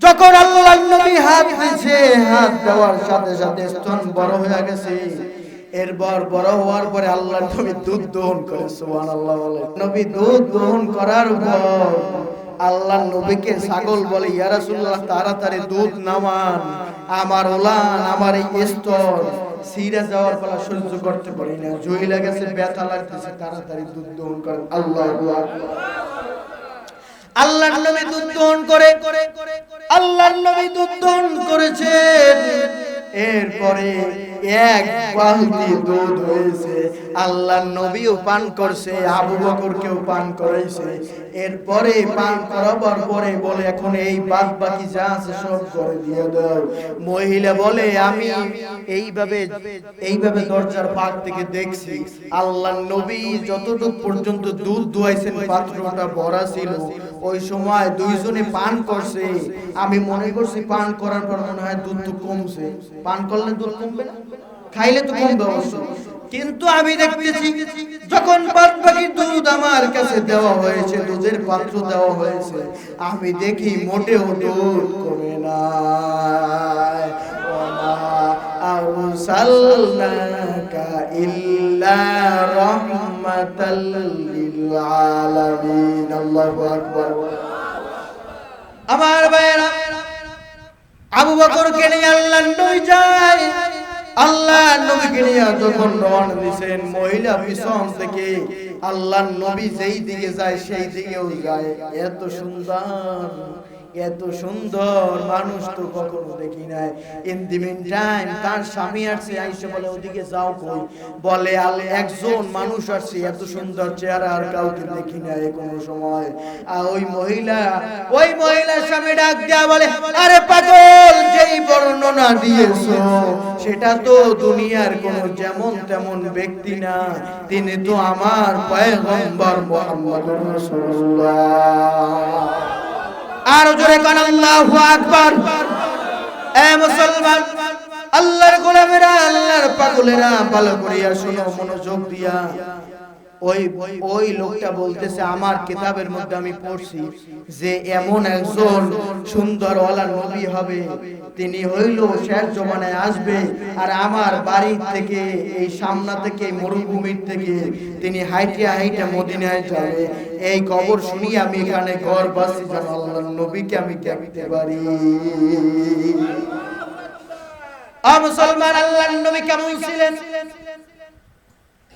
যখন আল্লাহর নবী হাত দিয়েছে, হাত দেওয়ার সাথে সাথে স্তন বড় হয়ে গেছে। এরপর বড় হওয়ার পরে আল্লাহর নবী দুধ দহন করে। সুবহানাল্লাহ বলেন। নবী দুধ দহন করার পর আল্লাহর নবীকে ছাগল বলে, ইয়া রাসূলুল্লাহ তাড়াতাড়ি দুধ নামান, আমার ওলান, আমার এই স্তন সিরা যাওয়ার ফলে সহ্য করতে পারি না, জয়লা গেছে, ব্যথা লাগতেছে, তাড়াতাড়ি দুধ দহন করেন। আল্লাহু আকবার। আল্লাহর নবী দুধ দহন করে, আল্লাহর নবী দুধ দহন করেছেন। এরপরে এক বালতি দুধ হয়েছে, আল্লাহর নবীও পান করছে, আবু বকরকেও পান করাইছে। এরপরে পান করাবার পরে বলে এখন এই বাদ বাকি যা আছে সব করে দিয়ে দাও। মহিলা বলে আমি এইভাবে দরজার ফাঁক থেকে দেখছি আল্লাহর নবী যতটুক পর্যন্ত দুধ দুয়াইছেন পাত্রটা ভরা ছিল, ওই সময় দুইজনে পান করছে। আমি মনে করছি পান করার পর মনে হয় দুধ তো কমছে, পান করলে দুধ কমবে না, খাইলে তো কমবে অবশ্য। কিন্তু আমি দেখতেছি যখন বাদ বাকি দুধ আমার কাছে দেওয়া হয়েছে, দুধের পাত্র দেওয়া হয়েছে, আমি দেখি মোটেও দুধ কমে না। আরসালনাকা ইল্লা রাহমাতাল লিল আলামিন। আল্লাহু আকবার। আমার ভাইরা আবু বকরকে নিয়ে আল্লাহর নবী যায়। আল্লাহর নবীকে নিয়ে যখন রওনা দিয়েছেন, মহিলা পিছন থেকে আল্লাহর নবী যেই দিকে যায় সেই দিকেও যায়। এত সুন্দর, এত সুন্দর মানুষ তো কখনো দেখি নাই। ইন দি মিন টাইম তার স্বামী আসছে, আইসা বলে ওদিকে যাও কই, বলে একজন মানুষ আসছে, এত সুন্দর চেহারা আর কাউকে দেখি নাই কোনো সময়। আর ওই মহিলার স্বামী ডাক দেয়া বলে, আরে পাগল, যেই বর্ণনা দিয়েছো সেটা তো দুনিয়ার কোন যেমন তেমন ব্যক্তি না, তিনি তো আমার পয়গম্বর মুহাম্মদুর রাসূলুল্লাহ। আর জোরে কোন আল্লাহু আকবার। এ মুসলমান, আল্লাহর গোলামেরা, আল্লাহর পাগলেরা, ভালো করিয়া শোনো মনোযোগ দিয়া। ওই লোকটা বলতেছে আমার কিতাবের মধ্যে আমি পড়ছি যে এমন একজন সুন্দর ওয়ালা নবী হবে, তিনি হইল শেষ জমানায় আসবে, আর আমার বাড়ি থেকে এই সামনা থেকে মরুভূমির থেকে তিনি হাইটা হাইটা মদিনায় যাবে। এই খবর শুনি আমি এখানে ঘর বাসি যেন আল্লাহর নবীকে আমি দেখতে পারি। মুসলমান, আল্লাহর নবী কেমন ছিলেন?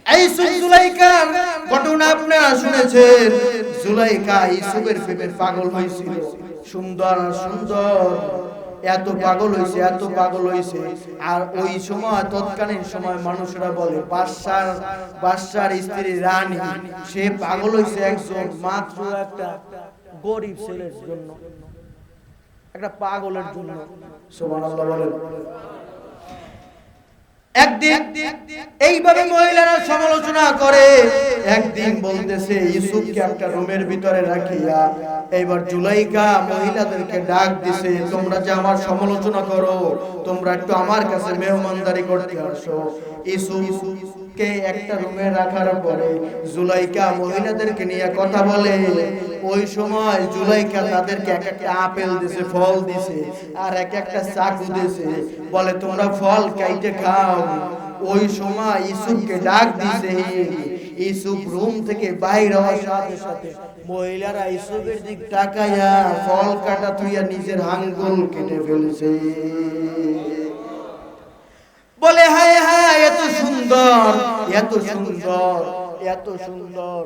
এই জুলাইখার ঘটনা আপনারা শুনেছেন। জুলাইখা ইউসুফের প্রেমে পাগল হয়েছিল। সুন্দর সুন্দর, এত পাগল হয়েছে, এত পাগল হয়েছে। আর ওই সময় তৎকালীন সময় মানুষরা বলে বাদশার স্ত্রী রানী, সে পাগল হয়েছে একজন মাত্র একটা গরিব ছেলের জন্য, একটা পাগলের জন্য। সুবহানাল্লাহ বলেন। একদিন এইভাবে মহিলারা সমালোচনা করে, একদিন বলতেছে ইউসুফকে একটা রুমের ভিতরে রাখিয়া এইবার জুলাইখা মহিলাদেরকে ডাক দিছে, তোমরা যে আমার সমালোচনা করো, তোমরা একটু আমার কাছে মেহমানদারি করতে আসো। ইউসুফকে একটা রুমে রাখার পরে জুলাইখা মহিলাদেরকে নিয়ে কথা বলে। ওই সময় জুলাইখা তাদেরকে এক একটা আপেল দিছে, ফল দিছে, আর এক একটা চাকু দিছে, বলে তোমরা ফল কাইটে খাও। ওই সময় ইউসুফকে ডাক দিছে। ইউসুফ রুম থেকে বাইরে হওয়ার সাথে সাথে মহিলারা ইউসুফের দিক তাকায়া ফল কাটা তুইয়া নিজের আঙ্গুল কেটে ফেলছে। বলে হায় হায়, এত সুন্দর, এত সুন্দর, এত সুন্দর।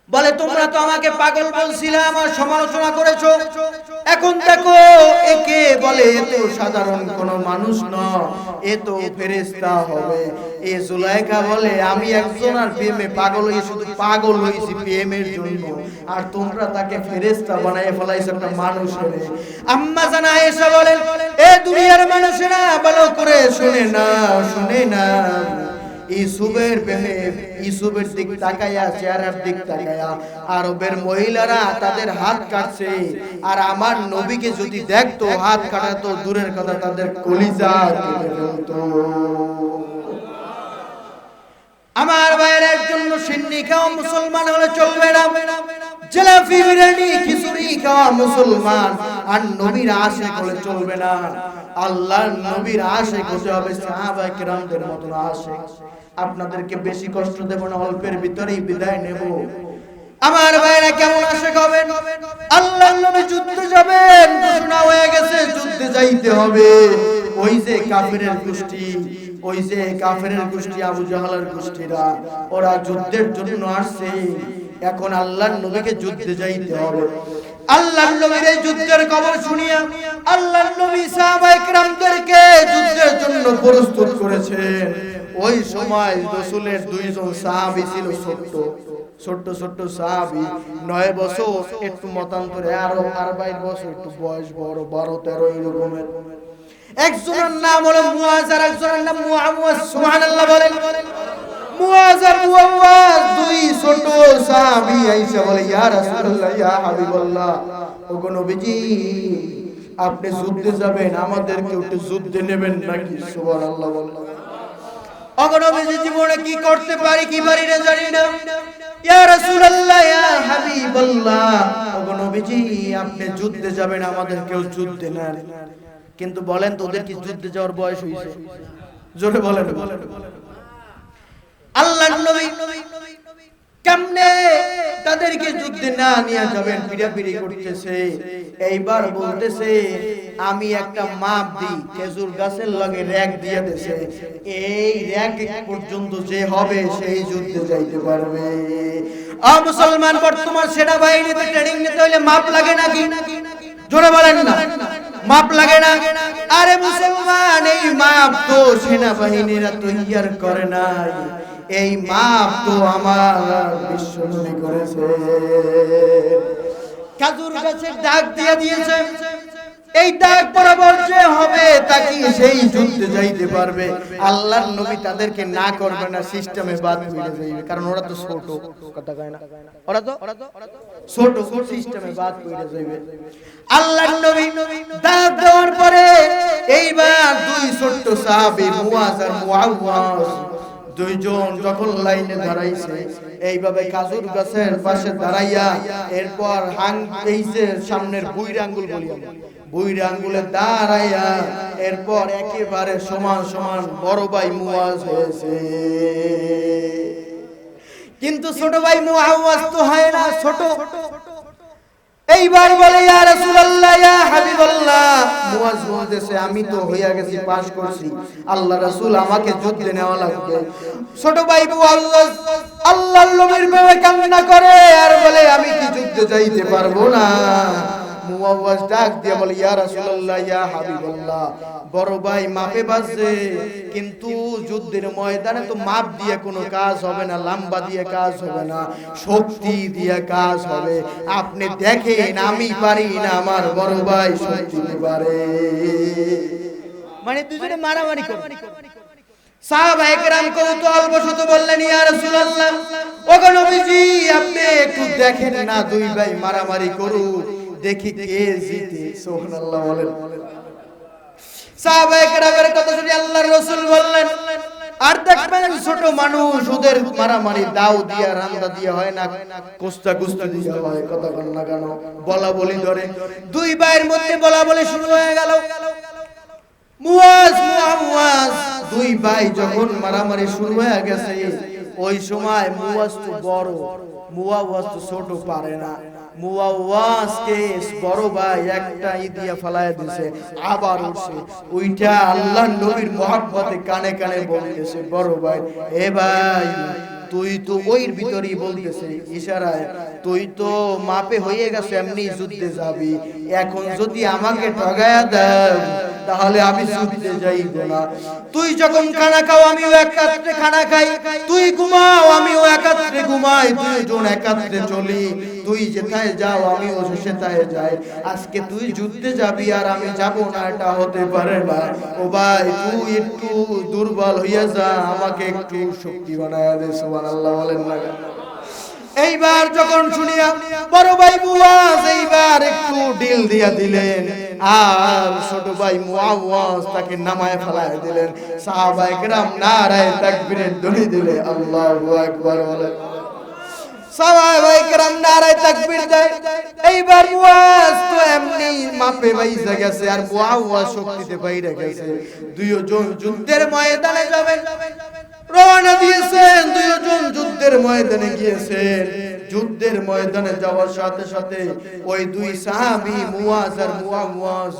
বলে তোমরা তো আমাকে পাগল বলছিলে, আমার সমালোচনা করেছো, এখন দেখো একে বলে এ তো সাধারণ কোনো মানুষ নয়, এ তো ফেরেশতা হবে। এ জুলাইখা বলে আমি একজনের প্রেমে পাগল হয়ে, শুধু পাগল হইছি প্রেমের জন্য, আর তোমরা তাকে ফেরেশতা বানায় ফেলাইছো একটা মানুষের। আম্মা জানা আয়েশা বলেন, এ দুনিয়ার মানুষেরা ভালো করে শুনে না, শুনে না, ইউসুফের প্রেমে ইউসুফের দিক তাকায়া, চেহারার দিক তাকায়া আরবের মহিলারা তাদের হাত কাটছে, আর আমার নবীকে যদি দেখতো হাত কাটা তো দূরের কথা, তাদের কলিজা কেটে ফেলতো। আমার ভাইয়ের জন্য সিন্নি খাওয়া মুসলমান হলে চলবে না, জিলাপি বিরিয়ানি খিচুড়ি খাওয়া মুসলমান আর নবীর আশিক হলে চলবে না। আল্লাহর নবীর আশিক হতে হবে, সাহাবায়ে কেরামদের মতন আশিক। আপনাদেরকে বেশি কষ্ট দেব না, অল্পের ভিতরেই বিদায় নেব। আমার ভাইরা কেমন আশিক হবেন? আল্লাহর নবী যুদ্ধে যাবেন, ঘোষণা হয়ে গেছে যুদ্ধে যাইতে হবে। ওই যে কাফেরের গোষ্ঠী, ওই যে কাফেরের গোষ্ঠী আবু জাহলের গোষ্ঠীরা, ওরা যুদ্ধের জন্য আসছে। এখন আল্লাহর নবীকে যুদ্ধে যাইতে হবে। আল্লাহর নবীর এই যুদ্ধের খবর শুনিয়া আল্লাহর নবী সাহাবায়ে কেরামদেরকে যুদ্ধের জন্য প্রস্তুত করেছেন। ওই সময় রাসূলের দুইজন সাহাবী ছিল, ছোট্ট ছোট্ট সাহাবী, 9 বছর, একটু মতান্তরে আরো 22 বছর, একটু বয়স বড় 12-13 এরকমের। একজনের নাম হলো মুয়াজ, আর একজনের নাম মুআওয়াজ। সুবহানাল্লাহ বলেন। মুয়াজ আর মুআওয়াজ দুই ছোট সাহাবী আয়েশা বলে, ইয়া রাসূলুল্লাহ, ইয়া হাবিবাল্লাহ, ওগো নবীজি আপনি যুদ্ধে যাবেন, আমাদেরকে একটু যুদ্ধে নেবেন নাকি? সুবহানাল্লাহ বলেন। ওগো নবীজি জীবনে কি করতে পারি কি পারি না জানি না, ইয়া রাসূলুল্লাহ, ইয়া হাবিবাল্লাহ, ওগো নবীজি আপনি যুদ্ধে যাবেন, আমাদেরকেও যুদ্ধে নেন। কিন্তু বলেন তো ওদের কি যুদ্ধে যাওয়ার বয়স হয়েছে? জোরে বলেন। আল্লাহর নবী কেমনে তাদেরকে যুদ্ধে না নিয়ে যাবেন, পিড়াপিড়ি করতেছে। এইবার বলতেছে আমি একটা মাপ দিই, খেজুর গাছের লগে র‍্যাক দিয়ে দেছে, এই র‍্যাক পর্যন্ত যে হবে সেই যুদ্ধে যাইতে পারবে। মুসলমান বর্তমান সেনাবাহিনীতে ট্রেনিং নিতে হলে মাপ লাগে নাকি? জোরে বলেন না, মাপ লাগে না? আরে মুসলমান, এই মাপ তো সেনাবাহিনীরা তৈয়ার করে নাই, এই মাপ তো আমার বিশ্বনবী করেছে। খেজুর গাছের দাগ দিয়ে দিয়েছে, এই দাগ বরাবর যে হবে তাকে সেই যুদ্ধে যাইতে পারবে। আল্লাহর নবী তাদেরকে না করবে না, সিস্টেমে বাদ হয়ে যাবে, কারণ ওরা তো ছোট, কথা কয় না, ওরা তো ছোট, সিস্টেমে বাদ হয়ে যাবে। আল্লাহর নবী দাগ দেওয়ার পরে এইবার দুই ছোট সাহাবী মুয়াজ আর মুআওয়াজ দুইজন যখন লাইনে দাঁড়াইছে, এইভাবে খেজুর গাছের পাশে দাঁড়াইয়া, এরপর এই যে সামনের বুইরা আঙ্গুল বলি আমরা, বুইরা আঙ্গুলে দাঁড়াইয়া এরপর একেবারে সমান সমান বড় ভাই মুয়াজ হয়েছে। কিন্তু ছোট ভাই মুআওয়াজ তো হয় না, ছোট। এইবার বলে ইয়া রাসূলুল্লাহ, ইয়া হাবিবাল্লাহ, মুয়াজ বলতেছে আমি তো হইয়া গেছি, পাস করছি, আল্লাহ রাসূল আমাকে যুদ্ধে নেওয়া লাগবে। ছোট ভাই মুআওয়াজ আল্লাহর নবীর প্রেমে কান্না করে আর বলে আমি কি যুদ্ধে যাইতে পারবো না। মুআওয়াজ ডাক দিয়ে বলে ইয়া রাসূলুল্লাহ, ইয়া হাবিবাল্লাহ, বড় ভাই মাপে বাজছে, কিন্তু যুদ্ধের ময়দানে তো মাপ দিয়ে কোনো কাজ হবে না, লম্বা দিয়ে কাজ হবে না, শক্তি দিয়ে কাজ হবে। আপনি দেখেন আমি পারি না, আমার বড় ভাই শক্তি পারে। মানে দুজনে মারামারি করে। সাহাবায়ে কেরাম কৌতূহলবশত বললেন, ইয়া রাসূলুল্লাহ, ওগো নবীজি, আপনি একটু দেখেন না দুই ভাই মারামারি করুক, দেখি কে জিতে। সুবহানাল্লাহ বলেন। সাহাবায়ে কেরামের কথা শুনে আল্লাহর রাসূল বললেন, আর দেখবেন ছোট মানুষ, ওদের মারামারি দাও দিয়া রান্দা দিয়া হয় না, কুস্তা কুস্তি দিয়া হয়। কথা বল না কেন? বলা বলি ধরে দুই ভাইয়ের মধ্যে বলা বলি শুরু হয়ে গেল। মুয়াজ মুআওয়াজ দুই ভাই যখন মারামারি শুরু হয়ে গেছে, ওই সময় মুয়াজ তো বড়, মুআওয়াজ তো ছোট, পারে না। মুআওয়াজকে বড় ভাই একটা দিয়া ফলায় দিয়েছে, আবার উঠছে, ওইটা আল্লাহর নবীর মহব্বতে কানে কানে বলতেছে, বড় ভাই, এ ভাই তুই তো ওইর ভিতরেই বলতেছে ইশারায়, তুই তো মাপে হয়ে গেছে, এমনি যুদ্ধে যাবি, এখন যদি আমাকে ঠগায়া দাও তাহলে আমি যুদ্ধে যাইব না। তুই যখন খানা খাও আমিও একাত্রে খানা খাই, তুই ঘুমাও আমিও একাত্রে ঘুমাই, দুইজন একাত্রে চলি, তুই যেথায় যাও আমিও সেথায় যাই। আজকে তুই যুদ্ধে যাবি আর আমি যাব না, এটা হতে পারে না। ও ভাই তুই একটু দুর্বল হইয়া যা, আমাকে একটু শক্তি বানায়া দে। সুবহানাল্লাহ বলেন না। এইবার যখন শুনিয়া বড় ভাই মুয়াজ এইবার একটু ডিল দিয়া দিলেন, আর ছোট ভাই মুআওয়াজ তাকে নামায় ফেলায় দিলেন। সাহাবায়ে কেরাম নারায়ে তাকবীরের ধ্বনি দিলে, আল্লাহু আকবার বলেন। সাহাবায়ে কেরাম নারায়ে তাকবীর দেয়। এইবার মুয়াজ তো এমনি মাপে বাইসা গেছে, আর মুআওয়াজ শক্তিতে বাইরে গেছে। দুইজন যুদ্ধের ময়দানে যাবেন, রওনা দিয়েছেন, দুইজন যুদ্ধের ময়দানে গিয়েছেন। যুদ্ধের ময়দানে যাওয়ার সাথে সাথে ওই দুই সাহাবী মুয়াজ আর মুআওয়াজ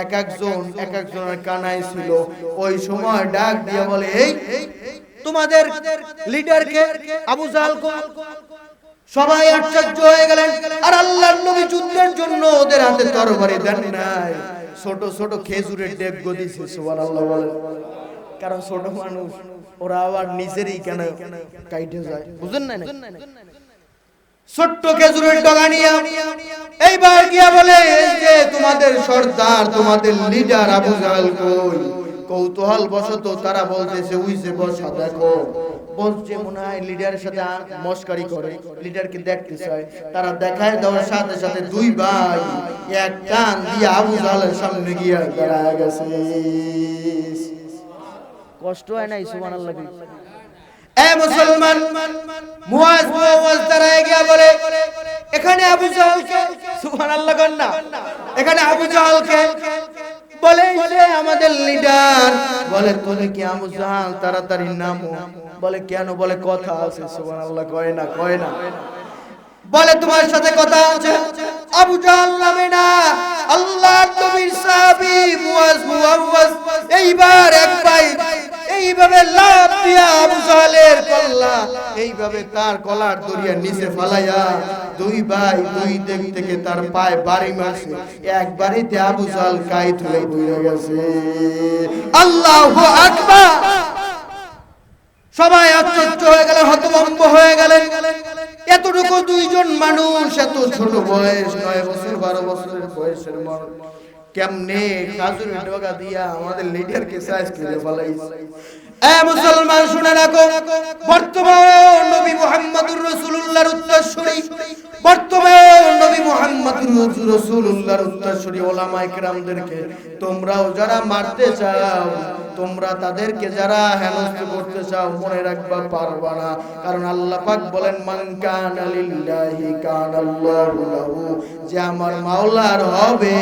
এক একজনের কানায় ছিল। ওই সময় ডাক দিয়ে বলে, এই তোমাদের লিডারকে আবু জাহল কো? সবাই আশ্চর্য হয়ে গেলেন। আর আল্লাহর নবী যুদ্ধের জন্য ওদের হাতে তরবারি দেন নাই, ছোট ছোট খেজুরের ডেগ দিয়েছে। সুবহানাল্লাহ বলেন। কারণ ছোট মানুষ, ওরা আবার নিজেরই কেন কাইটে যায়, বুঝেন না? ছোট্ট খেজুরের ডগা নিয়ে এইবার গিয়া বলে, যে তোমাদের সর্দার, তোমাদের লিডার আবু জাহল কই? কৌতূহল বশত তারা বলতেছে, উইছে বসা দেখো। বলছে মনে হয় লিডারের সাথে মস্কারি করে, লিডারকে দেখতে চায়। তারা দেখায় দেওয়ার সাথে সাথে দুই ভাই এক টান দিয়ে আবু জাহলের সামনে গিয়া দাঁড়ায় গেছে। কষ্ট হয় নাই? সুবহানাল্লাহ। এ মুসলমান, মুয়াজ দাঁড়ায় গিয়া বলে, এখানে আবু জাহলকে, সুবহানাল্লাহ কর না, এখানে আবু জাহলকে বলে, যে আমাদের লিডার। বলে, তুমি কি আবু জাহল? তাড়াতাড়ি নামো। বলে, কেন? বলে, কথা আছে। সুবহানাল্লাহ কয় না, কয় না। বলে, তোমার সাথে কথা আছে। আবু জাহল নামে না, আল্লাহর নবীর সাহাবী মুআওয়াজ এইবার এক ভাই এইভাবে লাফ দিয়া আবু জাহলের কল্লা এইভাবে তার কলার দড়িয়া নিচে ফালাইয়া দুই ভাই দুই দিক থেকে তার পায়ে বাড়ি মারছে। একবারেতে আবু জাহল কাইত হয়ে পড়ে গেছে। আল্লাহু আকবার। সবাই আশ্চর্য হয়ে গেল, হতভম্ব হয়ে গেলেন। এতটুকু দুইজন মানুষ, এত ছোট বয়স, 9 বছর 12 বছরের বয়সের মানুষ, কেমনে খাজুরের ডগা দিয়া আমাদের লিডারকে সাইজ করে ফলাইছে। এ মুসলমান শুনে রাখো, বর্তমানে নবী মুহাম্মদুর রাসূলুল্লাহর উত্তরসূরি, বর্তমানে নবী মুহাম্মদুর রাসূলুল্লাহর উত্তরসূরি ওলামায়ে কেরামদেরকে তোমরাও যারা মারতে চাও, তোমরা তাদেরকে যারা হেনস্থ করতে চাও, মনে রাখবা পারবা না। কারণ আল্লাহ পাক বলেন, মান কানা লিল্লাহি কানাল্লাহু লাহু, যে আমার মাওলার হবে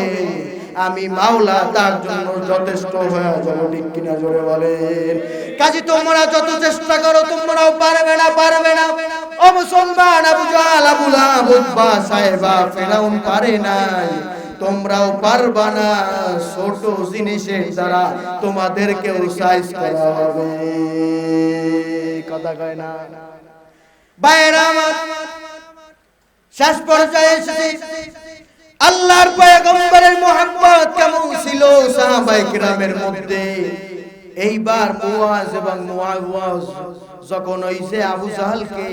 আমি মাওলা তার জন্য যথেষ্ট হয়ে যাব। ঠিক কিনা জোরে বলেন। কাজী তোমরা যত চেষ্টা করো তোমরাও পারবে না, পারবে না। ও মুসলমান, আবু জাহল, আবু লাহাব, উতবা, সাহেবা, ফিরাউন পারে নাই, তোমরাও পারবা না। ছোট জিনিসের দ্বারা তোমাদেরকেও সাইজ করা হবে। কথা কয় না ভাইরা আমার। শেষ পর্যায়ে এসেছি। আল্লাহর পয়গম্বরের মুহাব্বত কেমন ছিল সাহাবায়ে কিরামের মধ্যে। এইবার মুয়াজ এবং মুআওয়াজ যখন হইছে আবু জাহলকে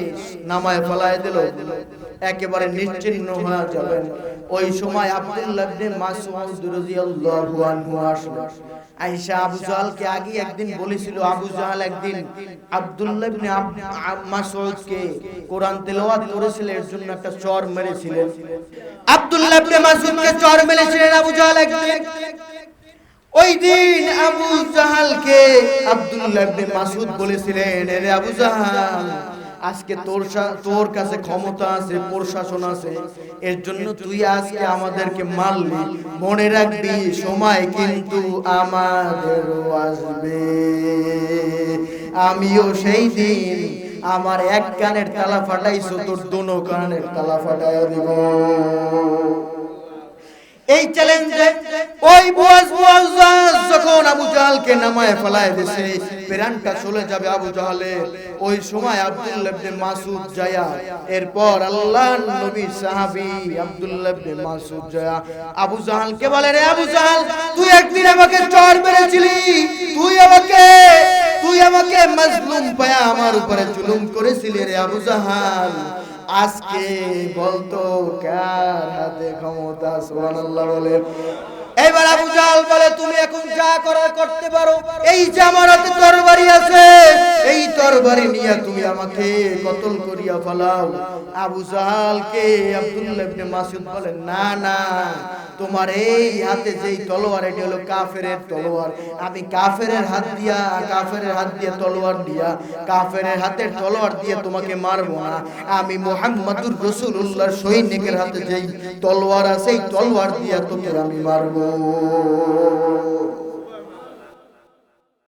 নামায় ফলায় দিল, একেবারে নিশ্চিহ্ন হয়ে যাবেন। ওই সময় আব্দুল্লাহ ইবনে মাসউদ রাদিয়াল্লাহু আনহু আসলো। আয়েশা আবু জাহলকে আগে একদিন বলেছিল, আবু জাহল একদিন আব্দুল্লাহ ইবনে মাসউদকে কোরআন তেলাওয়াত করেছিল, এর জন্য একটা চর মেরেছিলেন। আব্দুল্লাহ ইবনে মাসউদকে চর মেরেছিলেন আবু জাহল একদিন। ওই দিন আবু জাহলকে আব্দুল্লাহ ইবনে মাসউদ বলেছিলেন, রে আবু জাহল, আজকে তোর কাছে ক্ষমতা আছে, প্রশাসন আছে, এর জন্য তুই আজকে আমাদেরকে মারলি। মনে রাখবি সময় কিন্তু আমাদেরও আসবে, আমিও সেই দিন আমার এক কানের তালা ফাটাইছো, তোর দোনো কানের তালা ফাটাইয়া দিব। এই চ্যালেঞ্জে ওই বুয়াজ যখন আবু জাহলকে নামায় ফেলায় দিছে, প্রাণটা চলে যাবে আবু জাহলের। ওই সময় আব্দুল্লাহ ইবনে মাসউদ যায়া, এরপর আল্লাহর নবী সাহাবী আব্দুল্লাহ ইবনে মাসউদ যায়া আবু জাহলকে বলে, রে আবু জাহল, তুই একদিন আমাকে চর মেরেছিলি, তুই আমাকে মাজলুম পায়া আমার উপরে জুলুম করেছিলি। রে আবু জাহল, আজকে বলতো কার হাতে ক্ষমতা? সুবহানাল্লাহ বলে। এবার আবু জাহল বলে, তুমি এখন যা করার করতে পারো, এই যে আমার হাতে তরবারি আছে, এই তরবারি নিয়ে তুমি আমাকে কতল করিয়া ফেলাও। আবু জাহলকে আব্দুল্লাহ ইবনে মাসউদ বলে, না না, তোমার এই হাতে যেই তলোয়ার, এটি হলো কাফেরের তলোয়ার। আমি কাফেরের হাত দিয়ে তলোয়ার দিয়া, কাফেরের হাতের তলোয়ার দিয়ে তোমাকে মারবো না। আমি মুহাম্মাদুর রাসূলুল্লাহর সৈনিকের হাতে যেই তলোয়ার আছে, এই তলোয়ার দিয়ে তোকে আমি মারবো।